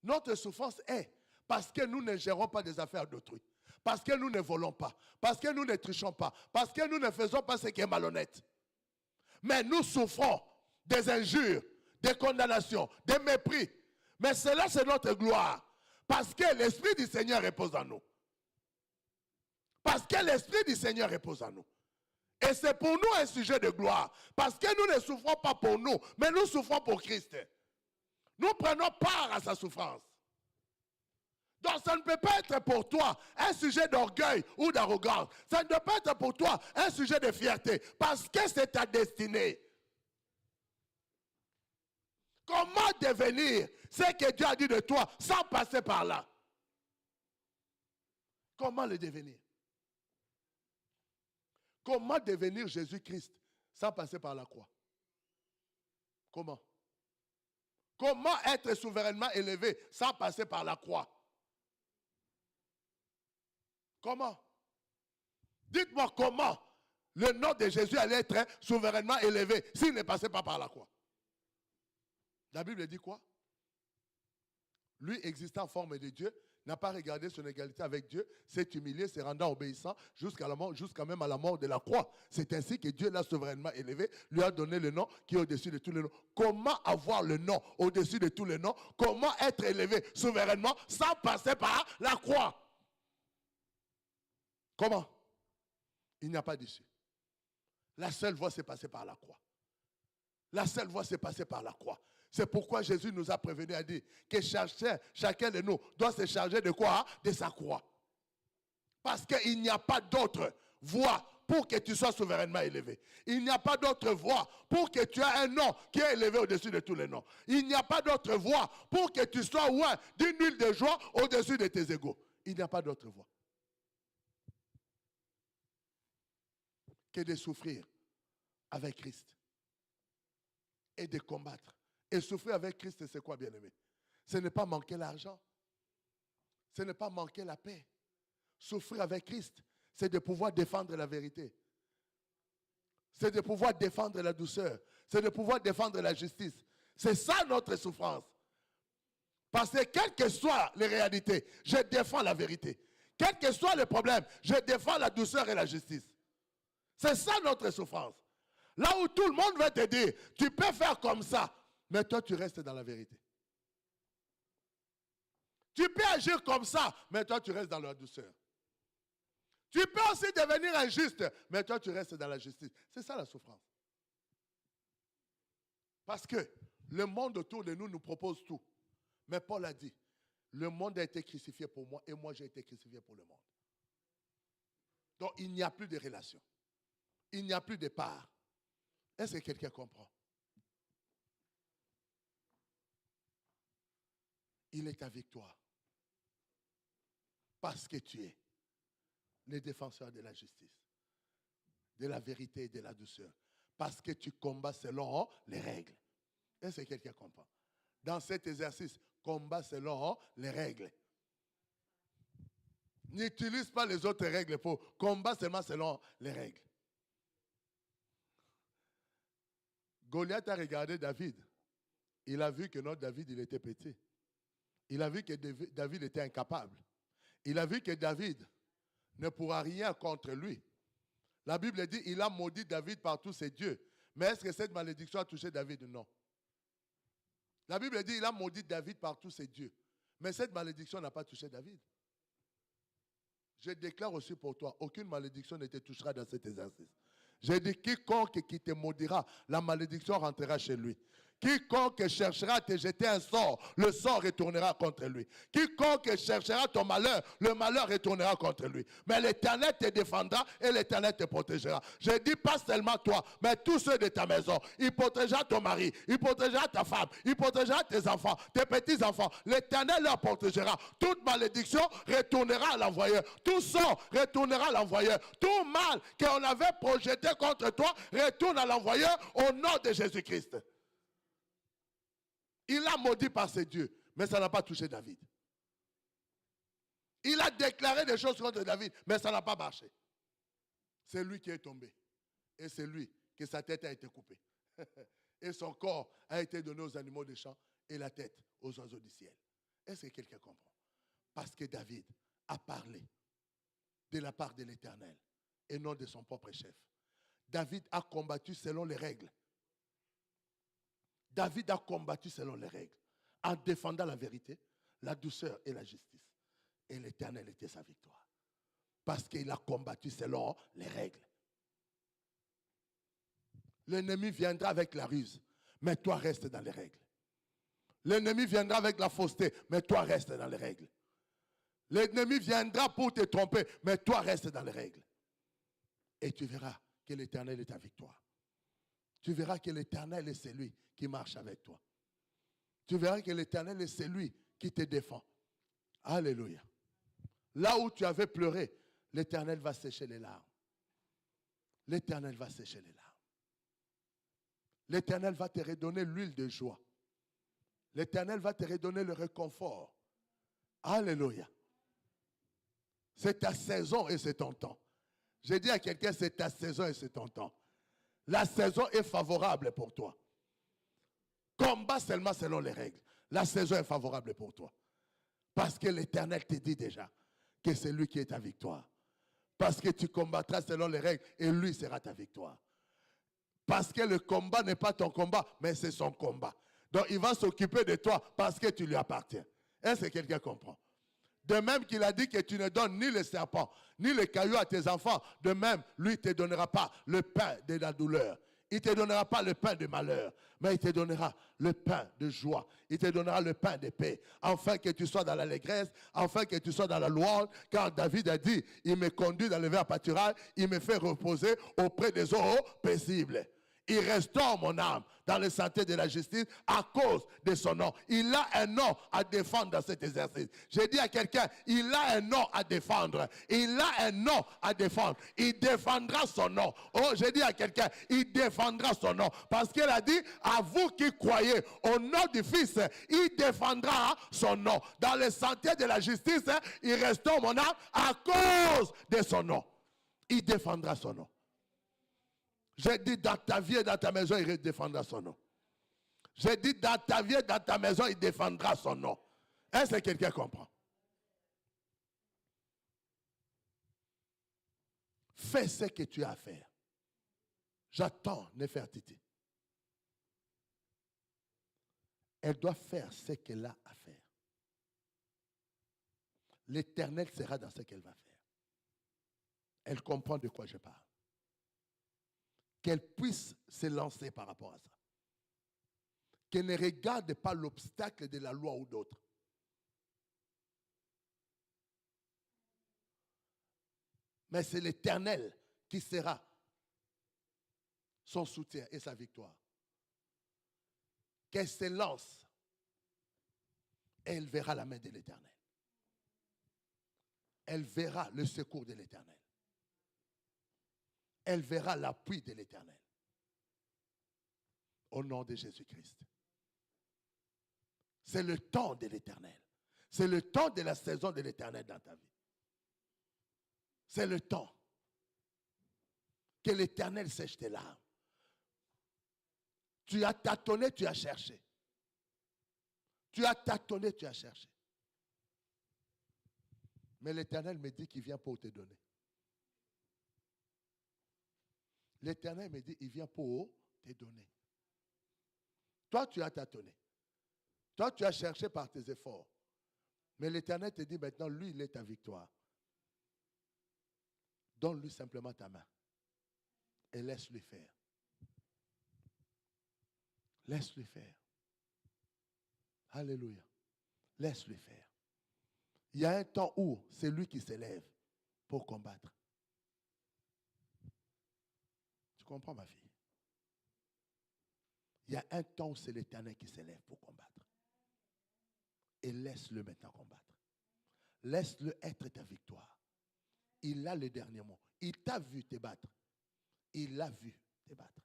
Notre souffrance est parce que nous ne gérons pas des affaires d'autrui. Parce que nous ne volons pas. Parce que nous ne trichons pas. Parce que nous ne faisons pas ce qui est malhonnête. Mais nous souffrons des injures, des condamnations, des mépris. Mais cela, c'est notre gloire. Parce que l'Esprit du Seigneur repose en nous. Parce que l'Esprit du Seigneur repose en nous. Et c'est pour nous un sujet de gloire. Parce que nous ne souffrons pas pour nous, mais nous souffrons pour Christ. Nous prenons part à sa souffrance. Donc ça ne peut pas être pour toi un sujet d'orgueil ou d'arrogance. Ça ne peut pas être pour toi un sujet de fierté. Parce que c'est ta destinée. Comment devenir ce que Dieu a dit de toi sans passer par là? Comment le devenir? Comment devenir Jésus-Christ sans passer par la croix? Comment? Comment être souverainement élevé sans passer par la croix? Comment? Dites-moi comment le nom de Jésus allait être souverainement élevé s'il ne passait pas par la croix. La Bible dit quoi? Lui, existant en forme de Dieu, n'a pas regardé son égalité avec Dieu, s'est humilié, s'est rendu obéissant jusqu'à la mort, jusqu'à même à la mort de la croix. C'est ainsi que Dieu l'a souverainement élevé, lui a donné le nom qui est au-dessus de tous les noms. Comment avoir le nom au-dessus de tous les noms? Comment être élevé souverainement sans passer par la croix? Comment? Il n'y a pas d'issue. La seule voie, c'est passer par la croix. La seule voie, c'est passer par la croix. C'est pourquoi Jésus nous a prévenus à dire que chacun de nous doit se charger de quoi? De sa croix. Parce qu'il n'y a pas d'autre voie pour que tu sois souverainement élevé. Il n'y a pas d'autre voie pour que tu aies un nom qui est élevé au-dessus de tous les noms. Il n'y a pas d'autre voie pour que tu sois loin d'une huile de joie au-dessus de tes égaux. Il n'y a pas d'autre voie que de souffrir avec Christ et de combattre. Et souffrir avec Christ, c'est quoi, bien-aimé? Ce n'est pas manquer l'argent. Ce n'est pas manquer la paix. Souffrir avec Christ, c'est de pouvoir défendre la vérité. C'est de pouvoir défendre la douceur. C'est de pouvoir défendre la justice. C'est ça notre souffrance. Parce que quelles que soient les réalités, je défends la vérité. Quels que soient les problèmes, je défends la douceur et la justice. C'est ça notre souffrance. Là où tout le monde va te dire, tu peux faire comme ça, mais toi tu restes dans la vérité. Tu peux agir comme ça, mais toi tu restes dans la douceur. Tu peux aussi devenir injuste, mais toi tu restes dans la justice. C'est ça la souffrance. Parce que le monde autour de nous nous propose tout. Mais Paul a dit, le monde a été crucifié pour moi et moi j'ai été crucifié pour le monde. Donc il n'y a plus de relation. Il n'y a plus de part. Est-ce que quelqu'un comprend? Il est ta victoire. Parce que tu es le défenseur de la justice, de la vérité et de la douceur. Parce que tu combats selon les règles. Est-ce que quelqu'un comprend? Dans cet exercice, combat selon les règles. N'utilise pas les autres règles pour combattre seulement selon les règles. Goliath a regardé David. Il a vu que notre David, il était petit. Il a vu que David était incapable. Il a vu que David ne pourra rien contre lui. La Bible dit, il a maudit David par tous ses dieux. Mais est-ce que cette malédiction a touché David? Non. La Bible dit, il a maudit David par tous ses dieux. Mais cette malédiction n'a pas touché David. Je déclare aussi pour toi, aucune malédiction ne te touchera dans cet exercice. J'ai dit, quiconque qui te maudira, la malédiction rentrera chez lui. Quiconque cherchera à te jeter un sort, le sort retournera contre lui. Quiconque cherchera ton malheur, le malheur retournera contre lui. Mais l'Éternel te défendra et l'Éternel te protégera. Je dis pas seulement toi, mais tous ceux de ta maison. Il protégera ton mari, il protégera ta femme, il protégera tes enfants, tes petits-enfants. L'Éternel leur protégera. Toute malédiction retournera à l'envoyeur. Tout sort retournera à l'envoyeur. Tout mal qu'on avait projeté contre toi retourne à l'envoyeur au nom de Jésus-Christ. Il a maudit par ses dieux, mais ça n'a pas touché David. Il a déclaré des choses contre David, mais ça n'a pas marché. C'est lui qui est tombé. Et c'est lui que sa tête a été coupée. Et son corps a été donné aux animaux des champs et la tête aux oiseaux du ciel. Est-ce que quelqu'un comprend? Parce que David a parlé de la part de l'Éternel et non de son propre chef. David a combattu selon les règles. David a combattu selon les règles, en défendant la vérité, la douceur et la justice. Et l'Éternel était sa victoire. Parce qu'il a combattu selon les règles. L'ennemi viendra avec la ruse, mais toi reste dans les règles. L'ennemi viendra avec la fausseté, mais toi reste dans les règles. L'ennemi viendra pour te tromper, mais toi reste dans les règles. Et tu verras que l'Éternel est ta victoire. Tu verras que l'Éternel est celui qui marche avec toi. Tu verras que l'Éternel est celui qui te défend. Alléluia. Là où tu avais pleuré, l'Éternel va sécher les larmes. L'Éternel va sécher les larmes. L'Éternel va te redonner l'huile de joie. L'Éternel va te redonner le réconfort. Alléluia. C'est ta saison et c'est ton temps. J'ai dit à quelqu'un, c'est ta saison et c'est ton temps. La saison est favorable pour toi. Combat seulement selon les règles. La saison est favorable pour toi. Parce que l'Éternel te dit déjà que c'est lui qui est ta victoire. Parce que tu combattras selon les règles et lui sera ta victoire. Parce que le combat n'est pas ton combat, mais c'est son combat. Donc il va s'occuper de toi parce que tu lui appartiens. Est-ce que quelqu'un comprend? De même qu'il a dit que tu ne donnes ni le serpent, ni le caillou à tes enfants, de même, lui ne te donnera pas le pain de la douleur. Il ne te donnera pas le pain de malheur, mais il te donnera le pain de joie. Il te donnera le pain de paix, afin que tu sois dans l'allégresse, afin que tu sois dans la louange. Quand David a dit, il me conduit dans le vert pâturage, il me fait reposer auprès des eaux paisibles. Il restaure mon âme dans le sentier de la justice à cause de son nom. Il a un nom à défendre dans cet exercice. J'ai dit à quelqu'un, il a un nom à défendre. Il a un nom à défendre. Il défendra son nom. Oh, j'ai dit à quelqu'un, il défendra son nom. Parce qu'il a dit, à vous qui croyez au nom du Fils, il défendra son nom. Dans le sentier de la justice, il restaure mon âme à cause de son nom. Il défendra son nom. J'ai dit dans ta vie et dans ta maison, il défendra son nom. J'ai dit dans ta vie et dans ta maison, il défendra son nom. Est-ce que quelqu'un comprend? Fais ce que tu as à faire. J'attends Néfertiti. Elle doit faire ce qu'elle a à faire. L'Éternel sera dans ce qu'elle va faire. Elle comprend de quoi je parle. Qu'elle puisse se lancer par rapport à ça. Qu'elle ne regarde pas l'obstacle de la loi ou d'autres. Mais c'est l'Éternel qui sera son soutien et sa victoire. Qu'elle se lance et elle verra la main de l'Éternel. Elle verra le secours de l'Éternel. Elle verra l'appui de l'Éternel. Au nom de Jésus-Christ. C'est le temps de l'Éternel. C'est le temps de la saison de l'Éternel dans ta vie. C'est le temps que l'Éternel sèche tes larmes. Tu as tâtonné, tu as cherché. Tu as tâtonné, tu as cherché. Mais l'Éternel me dit qu'il vient pour te donner. L'Éternel me dit, il vient pour te donner. Toi, tu as tâtonné. Toi, tu as cherché par tes efforts. Mais l'Éternel te dit maintenant, lui, il est ta victoire. Donne-lui simplement ta main. Et laisse-lui faire. Laisse-lui faire. Alléluia. Laisse-lui faire. Il y a un temps où c'est lui qui s'élève pour combattre. Tu comprends, ma fille? Il y a un temps où c'est l'Éternel qui s'élève pour combattre. Et laisse-le maintenant combattre. Laisse-le être ta victoire. Il a le dernier mot. Il t'a vu te battre. Il l'a vu te battre.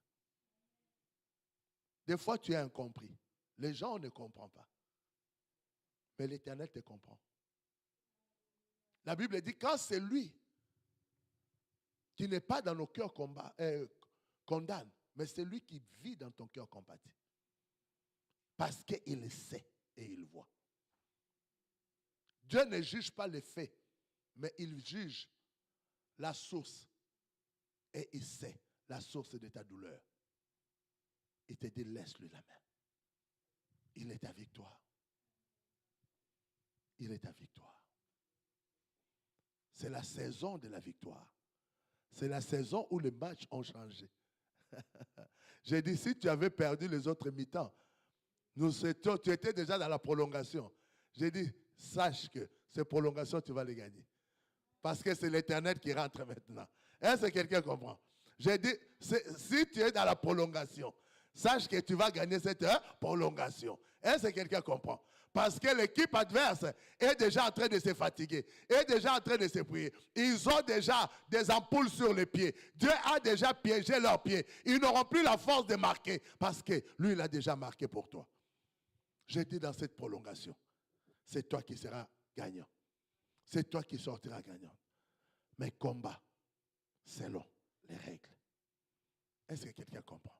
Des fois, tu es incompris. Les gens ne comprennent pas. Mais l'Éternel te comprend. La Bible dit, quand c'est lui qui n'est pas dans nos cœurs condamne, mais c'est lui qui vit dans ton cœur compatit. Parce qu'il sait et il voit. Dieu ne juge pas les faits, mais il juge la source. Et il sait la source de ta douleur. Il te dit, laisse-lui la main. Il est ta victoire. Il est ta victoire. C'est la saison de la victoire. C'est la saison où les matchs ont changé. J'ai dit, si tu avais perdu les autres mi-temps, tu étais déjà dans la prolongation. J'ai dit, sache que ces prolongations, tu vas les gagner. Parce que c'est l'Éternel qui rentre maintenant. Est-ce que quelqu'un comprend? J'ai dit, si tu es dans la prolongation, sache que tu vas gagner cette prolongation. Est-ce que quelqu'un comprend? Parce que l'équipe adverse est déjà en train de se fatiguer, est déjà en train de se prier. Ils ont déjà des ampoules sur les pieds. Dieu a déjà piégé leurs pieds. Ils n'auront plus la force de marquer parce que lui, il a déjà marqué pour toi. J'ai dit dans cette prolongation, c'est toi qui seras gagnant. c'est toi qui sortiras gagnant. Mais combat selon les règles. Est-ce que quelqu'un comprend?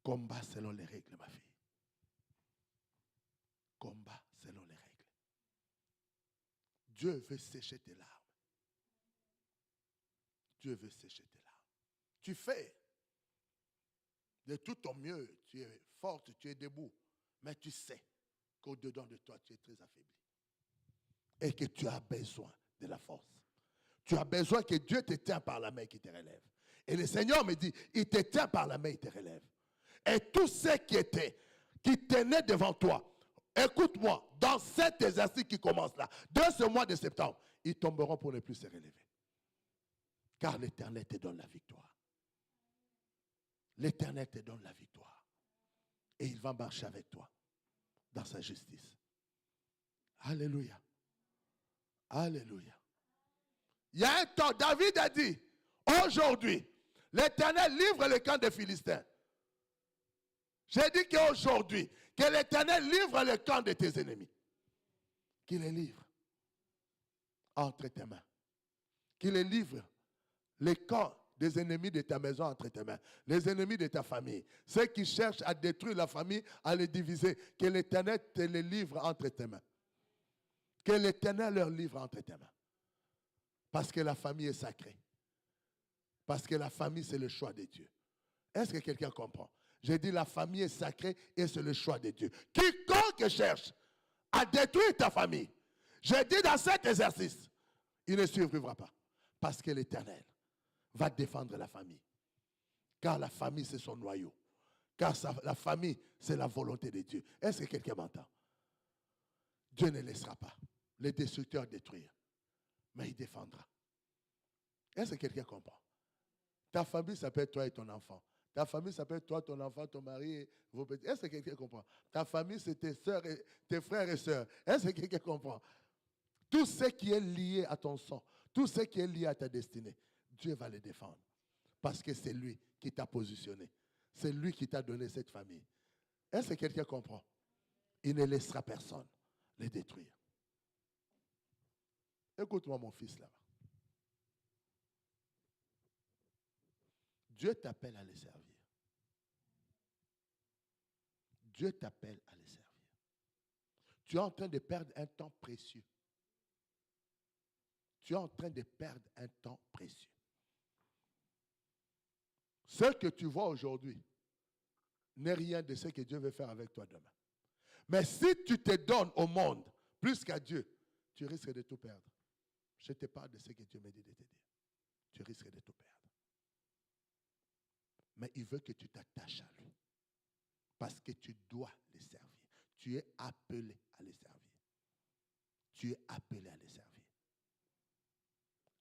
Combat selon les règles, ma fille. Combat selon les règles. Dieu veut sécher tes larmes. Dieu veut sécher tes larmes. Tu fais de tout ton mieux. Tu es forte, tu es debout. Mais tu sais qu'au-dedans de toi, tu es très affaibli. Et que tu as besoin de la force. Tu as besoin que Dieu te tienne par la main qui te relève. Et le Seigneur me dit, il te tient par la main, il te relève. Et tous ceux qui tenaient devant toi, écoute-moi, dans cet exercice qui commence là, de ce mois de septembre, ils tomberont pour ne plus se relever. Car l'Éternel te donne la victoire. L'Éternel te donne la victoire. Et il va marcher avec toi dans sa justice. Alléluia. Alléluia. Il y a un temps, David a dit, aujourd'hui, l'Éternel livre le camp des Philistins. J'ai dit qu'aujourd'hui, que l'Éternel livre le camp de tes ennemis. Qu'il les livre entre tes mains. Qu'il les livre les camps des ennemis de ta maison entre tes mains. Les ennemis de ta famille. Ceux qui cherchent à détruire la famille, à les diviser. Que l'Éternel te les livre entre tes mains. Que l'Éternel leur livre entre tes mains. Parce que la famille est sacrée. Parce que la famille, c'est le choix de Dieu. Est-ce que quelqu'un comprend? J'ai dit la famille est sacrée et c'est le choix de Dieu. Quiconque cherche à détruire ta famille, j'ai dit dans cet exercice, il ne survivra pas. Parce que l'Éternel va défendre la famille. Car la famille, c'est son noyau. Car la famille, c'est la volonté de Dieu. Est-ce que quelqu'un m'entend? Dieu ne laissera pas les destructeurs détruire. Mais il défendra. Est-ce que quelqu'un comprend? Ta famille, ça peut être toi et ton enfant. Ta famille, ça peut être toi, ton enfant, ton mari et vos petits. Est-ce que quelqu'un comprend? Ta famille, c'est tes soeurs et tes frères et sœurs. Est-ce que quelqu'un comprend? Tout ce qui est lié à ton sang, tout ce qui est lié à ta destinée, Dieu va les défendre. Parce que c'est lui qui t'a positionné. C'est lui qui t'a donné cette famille. Est-ce que quelqu'un comprend? Il ne laissera personne les détruire. Écoute-moi, mon fils, là-bas. Dieu t'appelle à les servir. Dieu t'appelle à les servir. Tu es en train de perdre un temps précieux. Tu es en train de perdre un temps précieux. Ce que tu vois aujourd'hui n'est rien de ce que Dieu veut faire avec toi demain. Mais si tu te donnes au monde plus qu'à Dieu, tu risques de tout perdre. Je te parle de ce que Dieu me dit de te dire. Tu risques de tout perdre. Mais il veut que tu t'attaches à lui. Parce que tu dois les servir. Tu es appelé à les servir. Tu es appelé à les servir.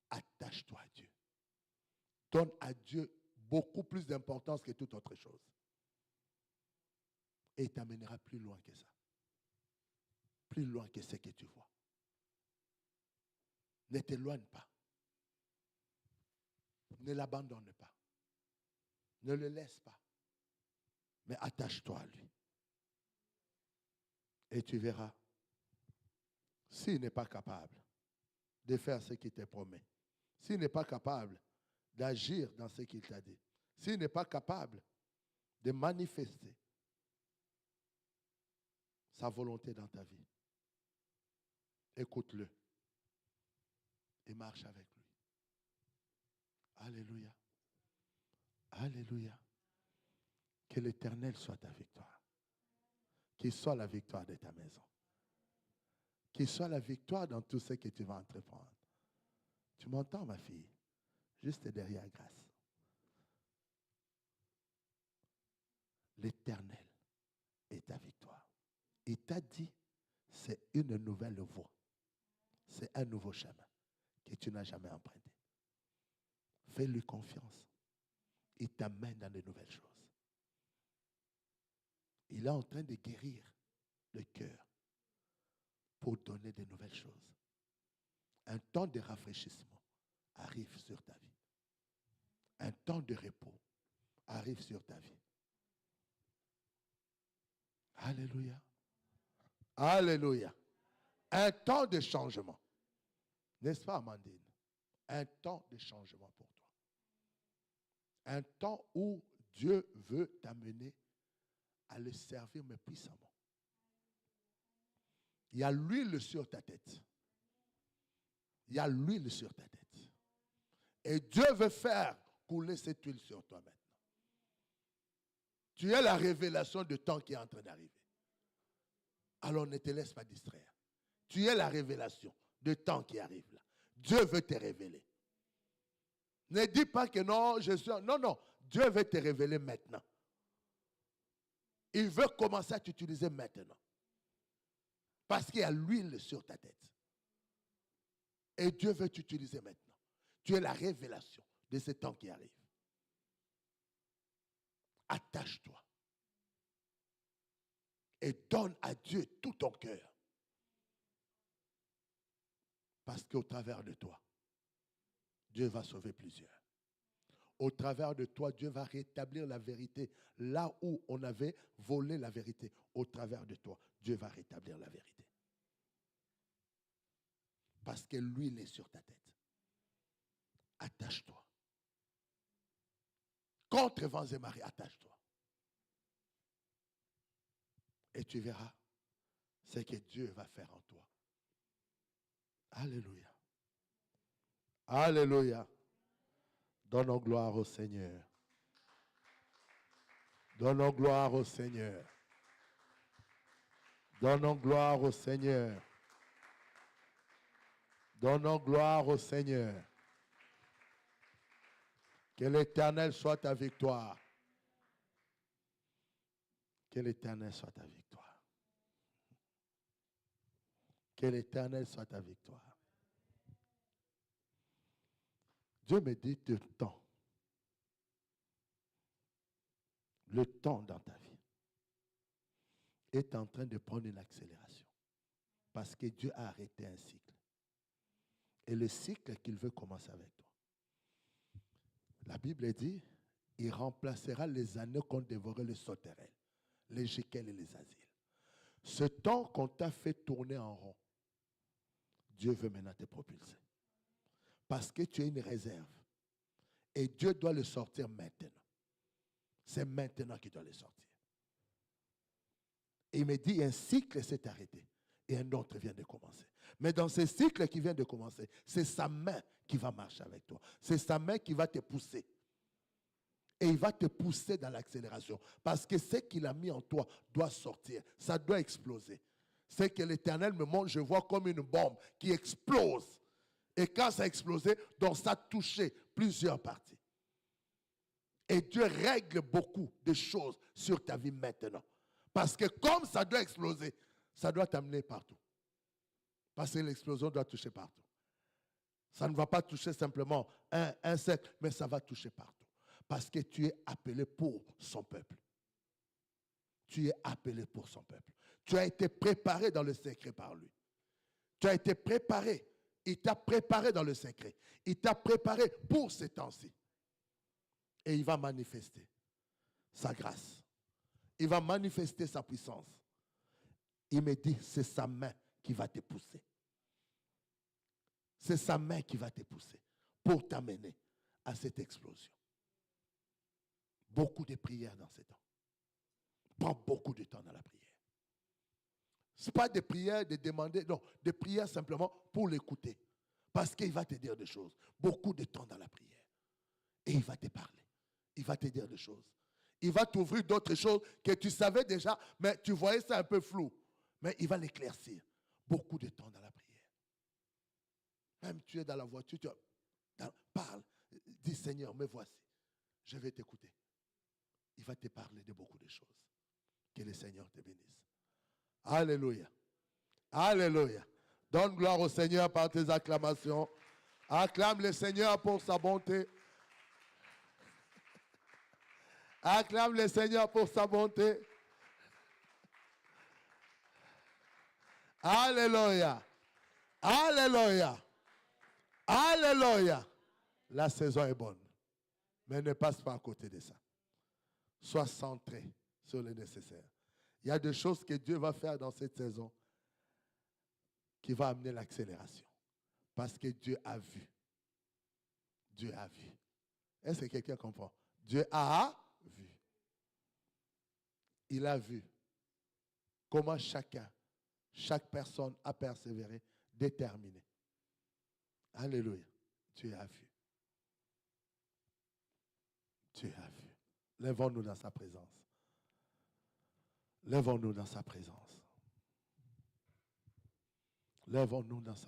Attache-toi à Dieu. Donne à Dieu beaucoup plus d'importance que toute autre chose. Et il t'amènera plus loin que ça. Plus loin que ce que tu vois. Ne t'éloigne pas. Ne l'abandonne pas. Ne le laisse pas. Mais attache-toi à lui. Et tu verras, s'il n'est pas capable de faire ce qu'il te promet, s'il n'est pas capable d'agir dans ce qu'il t'a dit, s'il n'est pas capable de manifester sa volonté dans ta vie, écoute-le et marche avec lui. Alléluia. Alléluia. Que l'Éternel soit ta victoire. Qu'il soit la victoire de ta maison. Qu'il soit la victoire dans tout ce que tu vas entreprendre. Tu m'entends, ma fille? Juste derrière grâce. L'Éternel est ta victoire. Il t'a dit, c'est une nouvelle voie. C'est un nouveau chemin que tu n'as jamais emprunté. Fais-lui confiance. Il t'amène dans de nouvelles choses. Il est en train de guérir le cœur pour donner de nouvelles choses. Un temps de rafraîchissement arrive sur ta vie. Un temps de repos arrive sur ta vie. Alléluia. Alléluia. Un temps de changement. N'est-ce pas, Amandine? Un temps de changement pour toi. Un temps où Dieu veut t'amener à le servir, mais puissamment. Il y a l'huile sur ta tête. Il y a l'huile sur ta tête. Et Dieu veut faire couler cette huile sur toi maintenant. Tu es la révélation du temps qui est en train d'arriver. Alors ne te laisse pas distraire. Tu es la révélation du temps qui arrive là. Dieu veut te révéler. Ne dis pas que non, je suis... Non, non. Dieu veut te révéler maintenant. Il veut commencer à t'utiliser maintenant. Parce qu'il y a l'huile sur ta tête. Et Dieu veut t'utiliser maintenant. Tu es la révélation de ce temps qui arrive. Attache-toi. Et donne à Dieu tout ton cœur. Parce qu'au travers de toi, Dieu va sauver plusieurs. Au travers de toi, Dieu va rétablir la vérité. Là où on avait volé la vérité, au travers de toi, Dieu va rétablir la vérité. Parce que l'huile est sur ta tête. Attache-toi. Contre vents et marées, attache-toi. Et tu verras ce que Dieu va faire en toi. Alléluia. Alléluia. Donnons gloire au Seigneur. Donnons gloire au Seigneur. Donnons gloire au Seigneur. Donnons gloire au Seigneur. Que l'Éternel soit ta victoire. Que l'Éternel soit ta victoire. Que l'Éternel soit ta victoire. Dieu me dit le temps. Le temps dans ta vie est en train de prendre une accélération. Parce que Dieu a arrêté un cycle. Et le cycle qu'il veut commencer avec toi. La Bible dit, il remplacera les années qu'ont dévoré les sauterelles, les géquels et les asiles. Ce temps qu'on t'a fait tourner en rond, Dieu veut maintenant te propulser. Parce que tu as une réserve. Et Dieu doit le sortir maintenant. C'est maintenant qu'il doit le sortir. Et il me dit, un cycle s'est arrêté. Et un autre vient de commencer. Mais dans ce cycle qui vient de commencer, c'est sa main qui va marcher avec toi. C'est sa main qui va te pousser. Et il va te pousser dans l'accélération. Parce que ce qu'il a mis en toi doit sortir. Ça doit exploser. C'est que l'Éternel me montre, je vois comme une bombe qui explose. Et quand ça a explosé, donc ça a touché plusieurs parties. Et Dieu règle beaucoup de choses sur ta vie maintenant. Parce que comme ça doit exploser, ça doit t'amener partout. Parce que l'explosion doit toucher partout. Ça ne va pas toucher simplement un cercle, mais ça va toucher partout. Parce que tu es appelé pour son peuple. Tu es appelé pour son peuple. Tu as été préparé dans le secret par lui. Tu as été préparé. Il t'a préparé dans le secret. Il t'a préparé pour ces temps-ci. Et il va manifester sa grâce. Il va manifester sa puissance. Il me dit, c'est sa main qui va te pousser. C'est sa main qui va te pousser pour t'amener à cette explosion. Beaucoup de prières dans ces temps. Prends beaucoup de temps dans la prière. Ce n'est pas des prières de demander, non, des prières simplement pour l'écouter. Parce qu'il va te dire des choses. Beaucoup de temps dans la prière. Et il va te parler. Il va te dire des choses. Il va t'ouvrir d'autres choses que tu savais déjà, mais tu voyais ça un peu flou. Mais il va l'éclaircir. Beaucoup de temps dans la prière. Même tu es dans la voiture, parle. Dis Seigneur, me voici. Je vais t'écouter. Il va te parler de beaucoup de choses. Que le Seigneur te bénisse. Alléluia. Alléluia. Donne gloire au Seigneur par tes acclamations. Acclame le Seigneur pour sa bonté. Acclame le Seigneur pour sa bonté. Alléluia. Alléluia. Alléluia. La saison est bonne. Mais ne passe pas à côté de ça. Sois centré sur le nécessaire. Il y a des choses que Dieu va faire dans cette saison. qui va amener l'accélération. Parce que Dieu a vu. Dieu a vu. Est-ce que quelqu'un comprend? Dieu a vu. Il a vu comment chaque personne a persévéré, déterminé. Alléluia. Dieu a vu. Dieu a vu. Lèvons-nous dans sa présence. Lèvons-nous dans sa présence. Lèvons-nous dans sa présence.